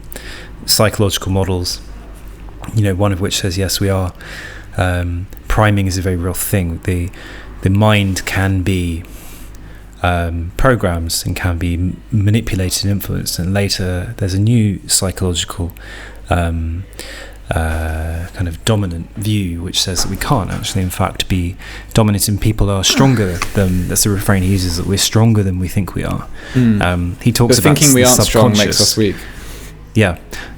psychological models, you know, one of which says, yes, we are. Priming is a very real thing. The mind can be programs and can be manipulated and influenced. And later, there's a new psychological kind of dominant view which says that we can't actually in fact be dominant, and people are stronger than, that's the refrain he uses, that we're stronger than we think we are. He talks about thinking we aren't strong makes us weak.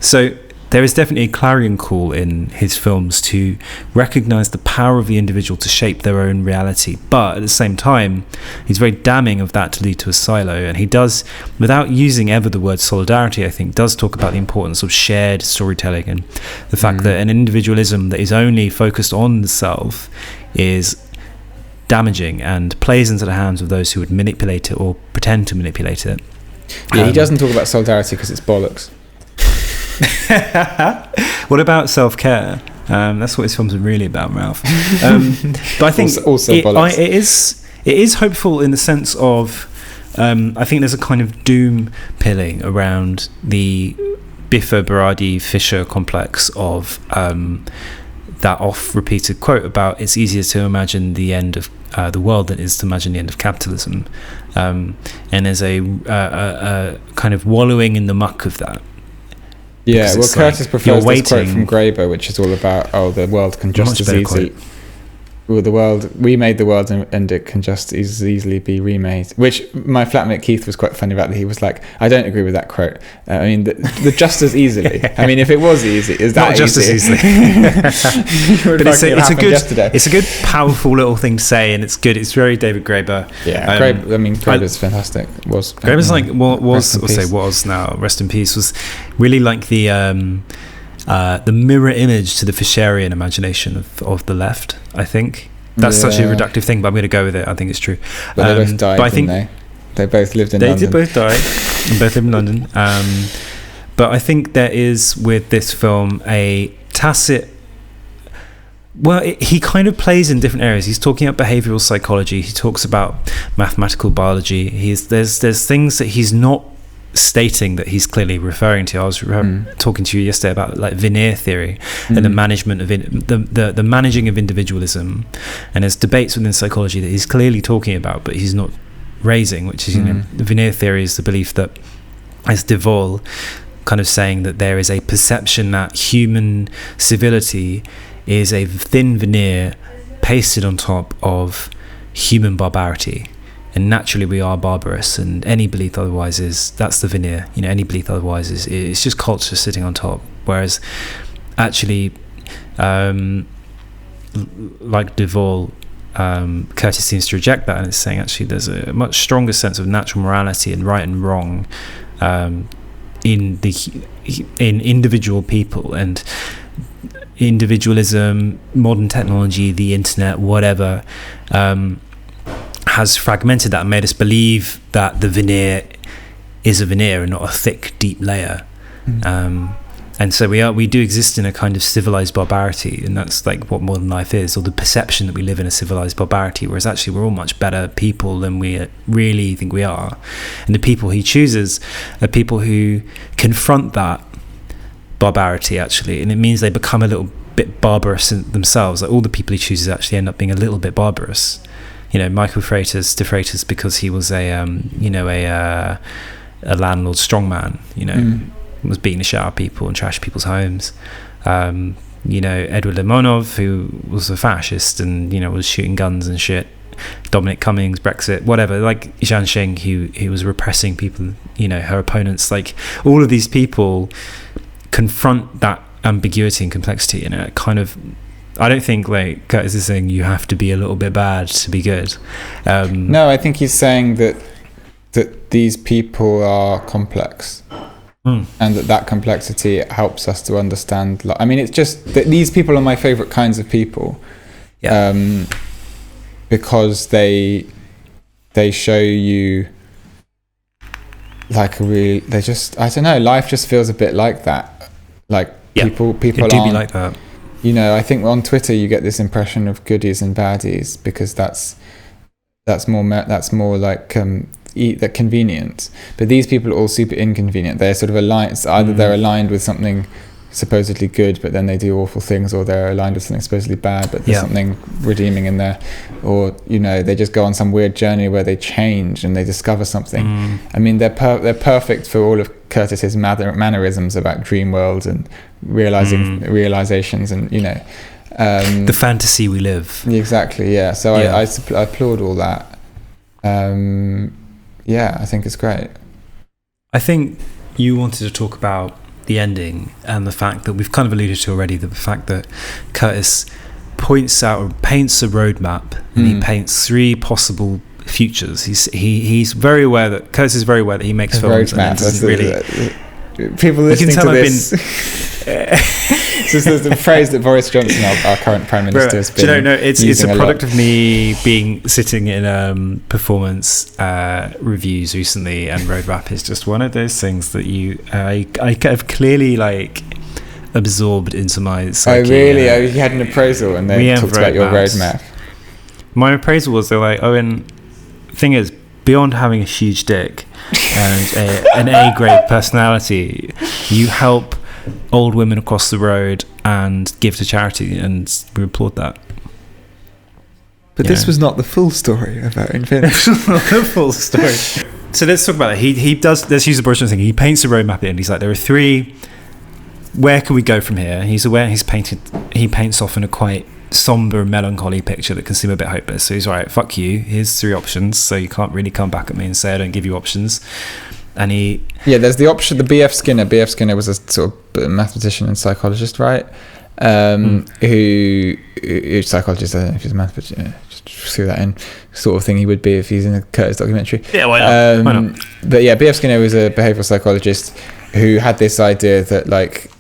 So there is definitely a clarion call in his films to recognize the power of the individual to shape their own reality, but at the same time he's very damning of that to lead to a silo. And he does, without using ever the word solidarity, I think, does talk about the importance of shared storytelling, and the fact that an individualism that is only focused on the self is damaging and plays into the hands of those who would manipulate it or pretend to manipulate it. He doesn't talk about solidarity because it's bollocks. What about self-care? That's what his films are really about, Ralph. But I think it is hopeful in the sense of I think there's a kind of doom pilling around the Biffa Baradi Fisher complex of that oft-repeated quote about it's easier to imagine the end of the world than it is to imagine the end of capitalism, and there's a kind of wallowing in the muck of that. Yeah, well, Curtis prefers this quote from Graeber, which is all about, the world can just as easily... Well, we made the world and it can just as easily be remade. Which my flatmate Keith was quite funny about. He was like, I don't agree with that quote. I mean, the just as easily. I mean, if it was easy, is that not just easy? as easily? But it's a good, powerful little thing to say, and it's good. It's very David Graeber. Yeah, Graeber's fantastic. Graeber's was now, rest in peace, was really like the mirror image to the Fisherian imagination of the left. I think that's such a reductive thing, but I'm going to go with it. I think it's true. But they both died, didn't they both lived in London. They did both die. And both lived in London. But I think there is, with this film, a tacit... Well, he kind of plays in different areas. He's talking about behavioural psychology. He talks about mathematical biology. There's things that he's not stating that he's clearly referring to. I was talking to you yesterday about like veneer theory and the management of the managing of individualism, and there's debates within psychology that he's clearly talking about but he's not raising, which is the veneer theory is the belief that, as de Waal kind of saying, that there is a perception that human civility is a thin veneer pasted on top of human barbarity. And naturally we are barbarous, and any belief otherwise that's the veneer. Any belief otherwise it's just culture sitting on top. Whereas actually, like de Waal, Curtis seems to reject that, and it's saying actually there's a much stronger sense of natural morality and right and wrong in individual people, and individualism, modern technology, the internet, whatever, has fragmented that and made us believe that the veneer is a veneer and not a thick, deep layer. And so we do exist in a kind of civilized barbarity, and that's like what modern life is, or the perception that we live in a civilized barbarity, whereas actually we're all much better people than we really think we are. And the people he chooses are people who confront that barbarity, actually, and it means they become a little bit barbarous themselves. Like all the people he chooses actually end up being a little bit barbarous. Michael de Freitas, because he was a landlord strongman, was beating the shit out of people and trashing people's homes. Edward Limonov, who was a fascist and was shooting guns and shit. Dominic Cummings, Brexit, whatever. Like Jiang Sheng, who was repressing people, her opponents. Like all of these people confront that ambiguity and complexity, and it kind of. I don't think like Curtis is saying you have to be a little bit bad to be good. No, I think he's saying that these people are complex, and that complexity helps us to understand. I mean, it's just that these people are my favorite kinds of people, because they show you like I don't know. Life just feels a bit like that. Like people it do be like that. I think on Twitter you get this impression of goodies and baddies because that's more like that convenient. But these people are all super inconvenient. They're sort of aligned. Either they're aligned with something supposedly good, but then they do awful things, or they're aligned with something supposedly bad, but there's something redeeming in there, or they just go on some weird journey where they change and they discover something. I mean, they're perfect for all of Curtis's mannerisms about dream worlds and realizations, and the fantasy we live. Exactly, yeah. So I applaud all that. I think it's great. I think you wanted to talk about the ending and the fact that we've kind of alluded to already, the fact that Curtis paints a roadmap, and he paints three possible futures. He's very aware that Curtis is very aware that he makes films, and people listening to this. This is the phrase that Boris Johnson, our current Prime Minister, has been it's a product of me sitting in performance reviews recently, and roadmap is just one of those things that I have clearly like absorbed into my psyche. Oh really? You had an appraisal and they talked about your roadmap. My appraisal was, they're like, Owen, thing is, beyond having a huge dick and an A-grade personality, you help old women across the road and give to charity, and we applaud that. But this was not the full story about infinity. The full story. So let's talk about that. He does. Let's use the Boris Johnson thing. He paints a roadmap at the end. He's like, there are three. Where can we go from here? He's aware. He paints often a quite somber, melancholy picture that can seem a bit hopeless. So he's all right. Fuck you. Here's three options. So you can't really come back at me and say I don't give you options. And there's the option. The B.F. Skinner. B.F. Skinner was a sort of mathematician and psychologist, right? Who psychologist? I don't know if he's a mathematician. Yeah, just threw that in, sort of thing he would be if he's in a Curtis documentary. Yeah, why not? But yeah, B.F. Skinner was a behavioural psychologist who had this idea that like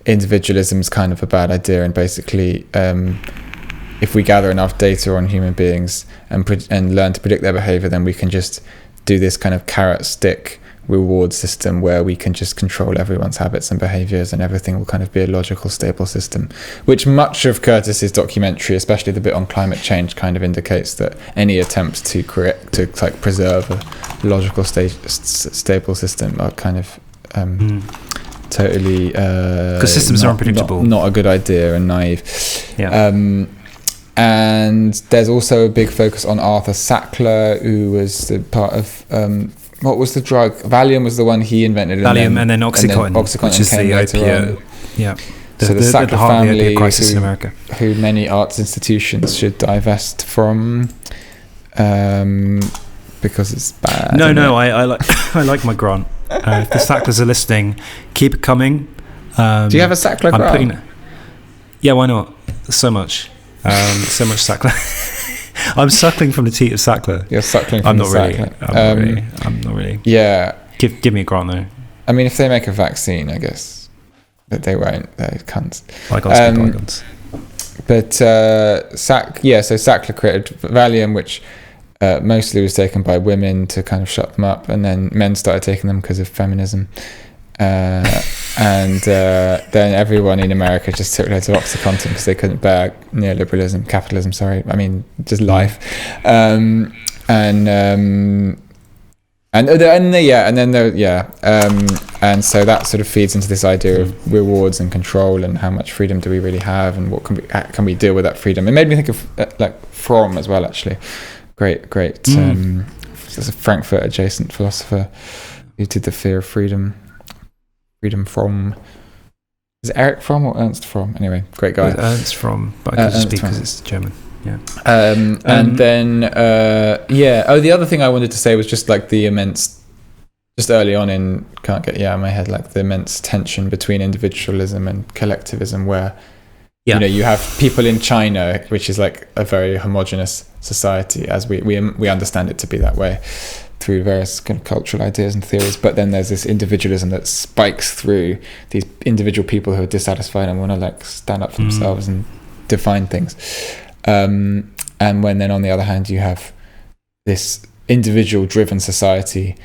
individualism is kind of a bad idea, and basically if we gather enough data on human beings and learn to predict their behaviour, then we can just do this kind of carrot stick reward system where we can just control everyone's habits and behaviours, and everything will kind of be a logical, stable system, which much of Curtis's documentary, especially the bit on climate change, kind of indicates that any attempts to preserve a logical stable system are kind of totally because systems are unpredictable, not a good idea, and naive. And there's also a big focus on Arthur Sackler, who was the part of what was the drug? Valium was the one he invented. Valium and then Oxycontin, which is the opiate. Yeah. So the Sackler family, crisis in America, who many arts institutions should divest from, because it's bad. I like my grant. If the Sacklers are listening, keep it coming. Do you have a Sackler grant? Yeah, why not? So much Sackler. I'm suckling from the teat of Sackler. You're suckling from the Sackler. I'm not really. Yeah. Give me a grant though. I mean, if they make a vaccine, I guess that they won't. They're cunts. Bygones. But so Sackler created Valium, which mostly was taken by women to kind of shut them up, and then men started taking them because of feminism. And then everyone in America just took loads of Oxycontin because they couldn't bear capitalism. I mean, just life. And so that sort of feeds into this idea of rewards and control, and how much freedom do we really have, and what can we deal with that freedom. It made me think of like Fromm as well, actually. Great. There's a Frankfurt adjacent philosopher who did the Fear of Freedom Fromm. Is it Eric Fromm or Ernst Fromm? Anyway, great guy. Ernst Fromm, but I could just speak because it's German. Yeah. And then the other thing I wanted to say was just like the immense, just early on in, can't get out of my head, like the immense tension between individualism and collectivism, where you have people in China, which is like a very homogenous society as we understand it to be that way through various kind of cultural ideas and theories, but then there's this individualism that spikes through these individual people who are dissatisfied and want to like stand up for themselves and define things. And when then on the other hand you have this individual driven society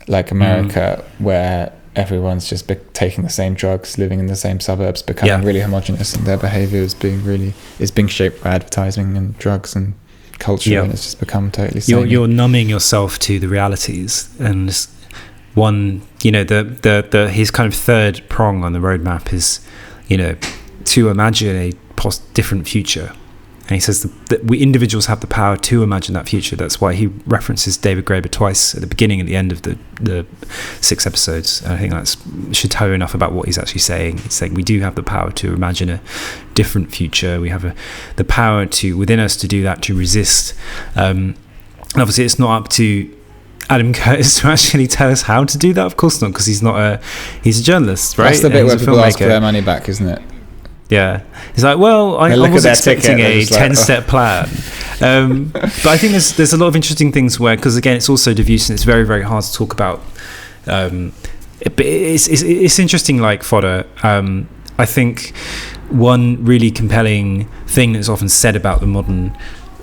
like America, where everyone's just taking the same drugs, living in the same suburbs, becoming really homogenous, and their behavior is being shaped by advertising and drugs and culture, and it's just become totally you're numbing yourself to the realities. And one, the his kind of third prong on the roadmap is to imagine a different future. And he says that we individuals have the power to imagine that future. That's why he references David Graeber twice, at the beginning and the end of the 6 episodes. And I think that should tell you enough about what he's actually saying. He's saying we do have the power to imagine a different future. We have the power within us to do that, to resist. And obviously it's not up to Adam Curtis to actually tell us how to do that. Of course not, because he's a journalist, right? That's the bit where people ask for their money back, isn't it? Yeah, he's like, well, I was expecting a 10-step plan, but I think there's a lot of interesting things where, because again, it's also diffuse and it's very, very hard to talk about. But it's interesting, like fodder. I think one really compelling thing that's often said about the modern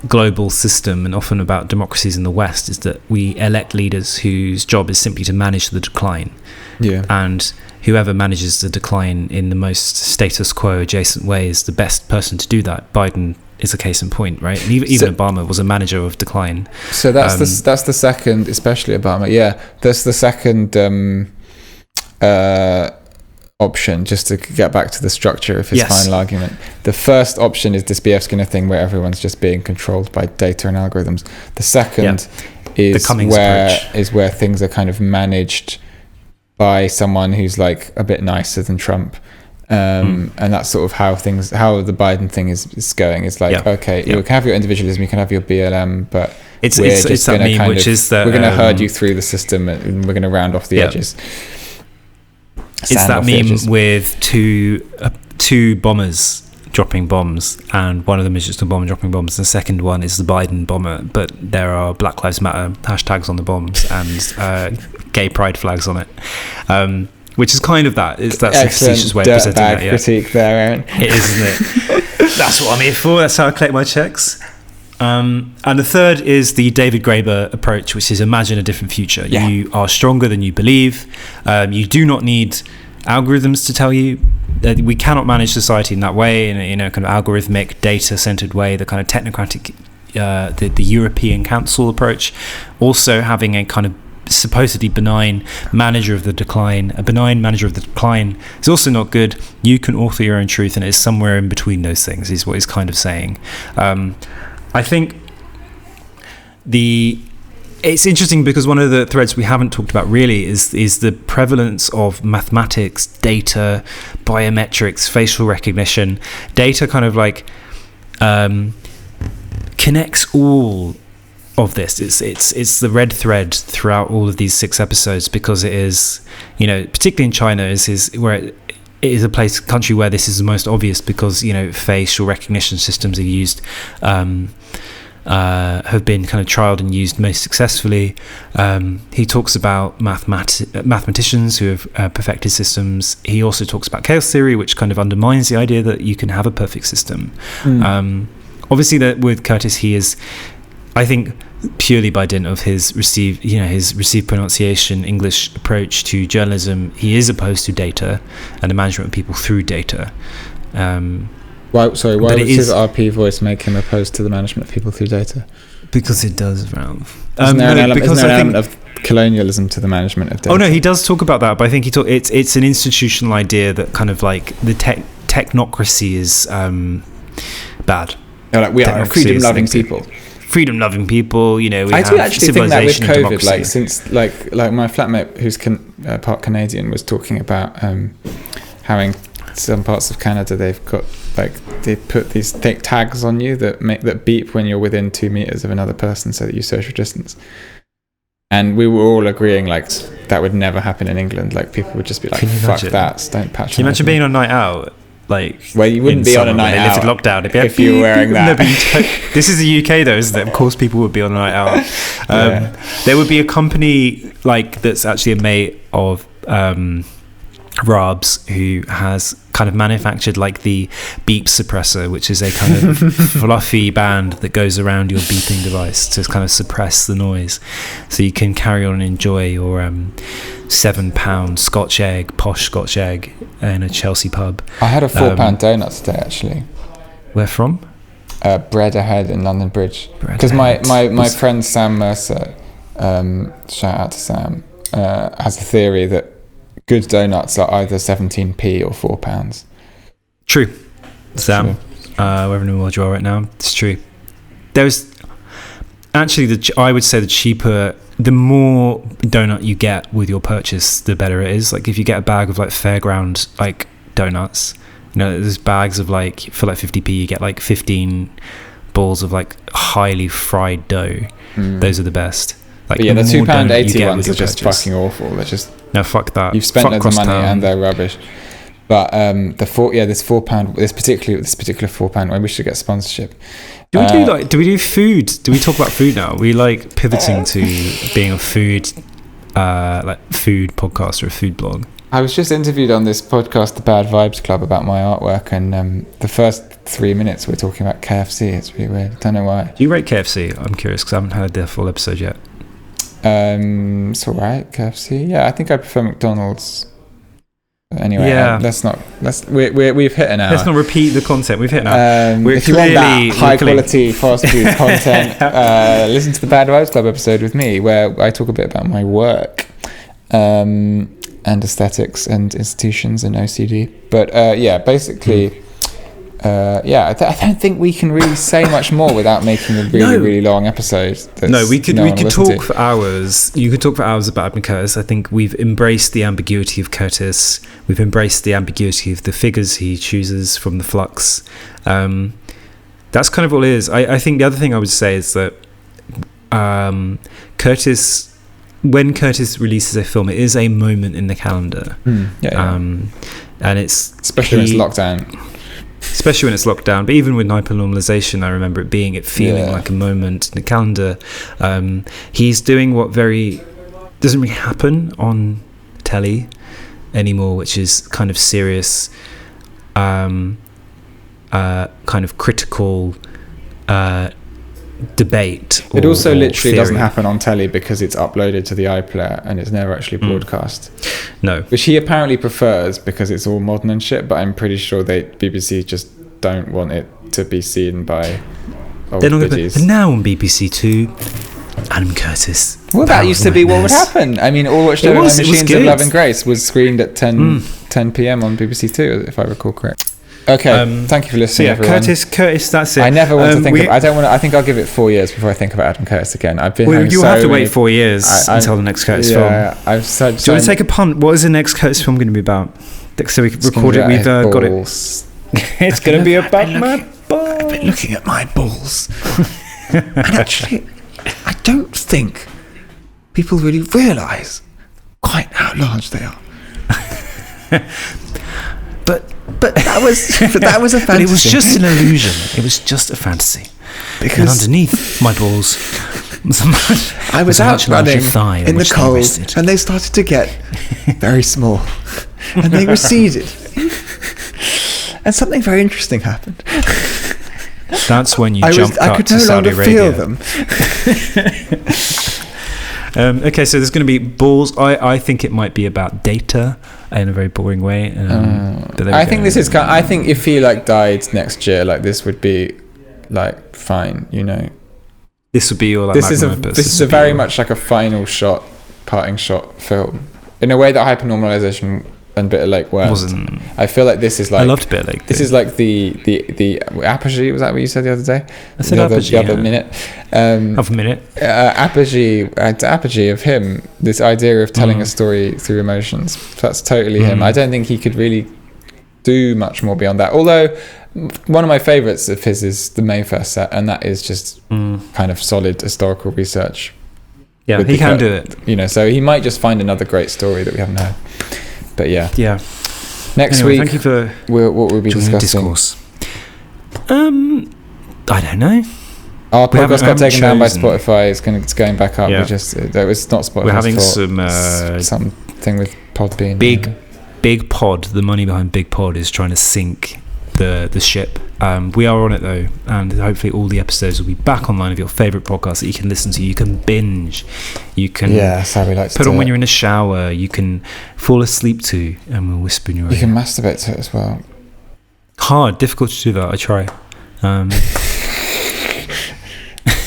global system, and often about democracies in the West, is that we elect leaders whose job is simply to manage the decline. Yeah. And whoever manages the decline in the most status quo adjacent way is the best person to do that. Biden is a case in point, right? And even Obama was a manager of decline. So that's the second, especially Obama. Yeah, that's the second option, just to get back to the structure of his Yes. final argument. The first option is this BF Skinner thing where everyone's just being controlled by data and algorithms. The second is where things are kind of managed by someone who's like a bit nicer than Trump. And that's sort of how the Biden thing is going. It's like, you can have your individualism, you can have your BLM, but it's that meme, which is that we're going to herd you through the system and we're going to round off the edges. It's that meme with two bombers dropping bombs, and one of them is just a bomber dropping bombs. The second one is the Biden bomber, but there are Black Lives Matter hashtags on the bombs and gay pride flags on it. Which is kind of that. It's that facetious way of presenting that. Yeah. Critique there, Aaron. It is, isn't it? That's what I'm here for. That's how I collect my checks. And the third is the David Graeber approach, which is imagine a different future. Yeah. You are stronger than you believe. You do not need algorithms to tell you that we cannot manage society in that way, in a kind of algorithmic, data-centered way, the kind of technocratic, the European Council approach. Also having a kind of supposedly benign manager of the decline. A benign manager of the decline is also not good. You can author your own truth, and it's somewhere in between those things is what he's kind of saying. I think it's interesting because one of the threads we haven't talked about really is the prevalence of mathematics, data, biometrics, facial recognition. Data kind of like connects all of this. It's the red thread throughout all of these 6 episodes, because it is, particularly in China, is where it is a country where this is the most obvious, because facial recognition systems are used, have been kind of trialed and used most successfully. He talks about mathematicians who have perfected systems. He also talks about chaos theory, which kind of undermines the idea that you can have a perfect system. Obviously, that with Curtis, he is, I think, purely by dint of his received pronunciation English approach to journalism, he is opposed to data and the management of people through data. Why does his RP voice make him opposed to the management of people through data? Because it does, Ralph. Isn't there an element of colonialism to the managament of data? Oh no, he does talk about that, but I think it's an institutional idea that kind of like the technocracy is bad. We are freedom-loving people. Freedom-loving people, we I have do actually think that with COVID, democracy. Since like my flatmate who's part Canadian was talking about how in some parts of Canada they put these tags on you that beep when you're within 2 meters of another person, so that you social distance. And we were all agreeing like that would never happen in England. Like people would just be like, "Fuck that! Don't patch." Can you imagine being on a night out? Well, you wouldn't be on a night out lockdown if you were wearing that. This is the UK though, isn't it? Of course people would be on a night out. There would be a company that's actually a mate of Rob's, who has kind of manufactured the beep suppressor, which is a kind of fluffy band that goes around your beeping device to kind of suppress the noise, so you can carry on and enjoy your £7 posh Scotch egg in a Chelsea pub. I had a £4 donut today, actually. Where from? Bread Ahead in London Bridge. Because my friend Sam Mercer, shout out to Sam, has a theory that good donuts are either 17p or £4. True, Sam. Wherever in the world you are right now, it's true. There's actually I would say the cheaper, the more donut you get with your purchase, the better it is. If you get a bag of Fairground donuts, there's bags of for 50p you get 15 balls of highly fried dough. Those are the best. The £2.80 ones are just fucking awful. They're just, no, fuck that. You've spent loads of money and they're rubbish. But this £4, this particular £4, we should get sponsorship. Do we do food? Do we talk about food now? Are we pivoting to being a food food podcast or a food blog? I was just interviewed on this podcast, The Bad Vibes Club, about my artwork, and the first 3 minutes we're talking about KFC. It's really weird. I don't know why. Do you rate KFC? I'm curious because I haven't heard the full episode yet. It's alright, KFC. Yeah, I think I prefer McDonald's. Anyway, we've hit an hour. Let's not repeat the content. We've hit an hour. If you want that high quality fast food content, listen to the Bad Vibes Club episode with me, where I talk a bit about my work. and aesthetics and institutions and OCD. But basically, I don't think we can really say much more without making a really long episode. We could talk for hours. You could talk for hours about Adam Curtis. I think we've embraced the ambiguity of Curtis. We've embraced the ambiguity of the figures he chooses from the flux. That's kind of all it is. I think the other thing I would say is that Curtis, when Curtis releases a film, it is a moment in the calendar. And it's especially when it's lockdown. Especially when it's locked down, but even with hypernormalization, I remember it feeling like a moment in the calendar. He's doing what doesn't really happen on telly anymore, which is kind of serious, kind of critical debate. It also literally doesn't happen on telly because it's uploaded to the iPlayer and it's never actually broadcast. No. Which he apparently prefers because it's all modern and shit, but I'm pretty sure BBC just don't want it to be seen by old biddies. But now on BBC Two, Adam Curtis. Well, that used to be what would happen. I mean, All Watched Over My Machines of Love and Grace was screened at 10 p.m. on BBC Two, if I recall correct. Okay, thank you for listening, everyone. Curtis, that's it. I never want to think of... I think I'll give it 4 years before I think about Adam Curtis again. You'll have to wait 4 years until the next Curtis film. Do you want to take a punt? What is the next Curtis film going to be about? So we can record it. We've got it. It's going to be about my balls. I've been looking at my balls. And actually, I don't think people really realise quite how large they are. But that was a fantasy. But it was just an illusion. It was just a fantasy. And underneath my balls, I was out running in the cold, and they started to get very small, and they receded, and something very interesting happened. That's when you jumped up to Saudi Arabia. I could no longer feel them. Okay, so there's going to be balls. I think it might be about data in a very boring way. I think this is. I think if he died next year, this would be fine. This would be your. This is a very much like a final shot, parting shot film in a way that hypernormalization and Bitter Lake weren't. I feel like this is I loved Bitter Lake. This is like the apogee. Was that what you said the other day? I said apogee. The other minute. Apogee of him. This idea of telling a story through emotions. That's totally him. I don't think he could really do much more beyond that. Although one of my favourites of his is the Mayfair set, and that is just kind of solid historical research. Yeah, he can do it. So he might just find another great story that we haven't heard. But yeah. Next week, thank you for what we'll be discussing. Discourse. I don't know. Our podcast got taken down by Spotify. It's going back up. Yeah. It was not Spotify. We're having something with Podbean. Big Pod. The money behind Big Pod is trying to sink the ship. We are on it though, and hopefully all the episodes will be back online of your favourite podcast that you can listen to. You can binge. You can put on when you're in the shower. You can fall asleep to, and we'll whisper in your ear. You can masturbate to it as well. Difficult to do that. I try.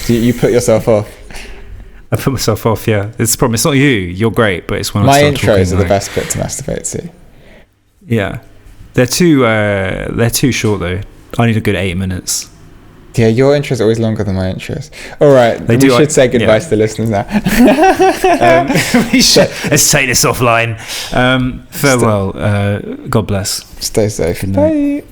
You put yourself off. I put myself off. Yeah, it's the problem. It's not you. You're great, but it's when my intros are the best bit to masturbate to. Yeah, they're too short though. I need a good 8 minutes. Yeah, your intro is always longer than my intros. All right, we should say goodbye to the listeners now. Let's take this offline. Farewell. God bless. Stay safe. Good night. Bye.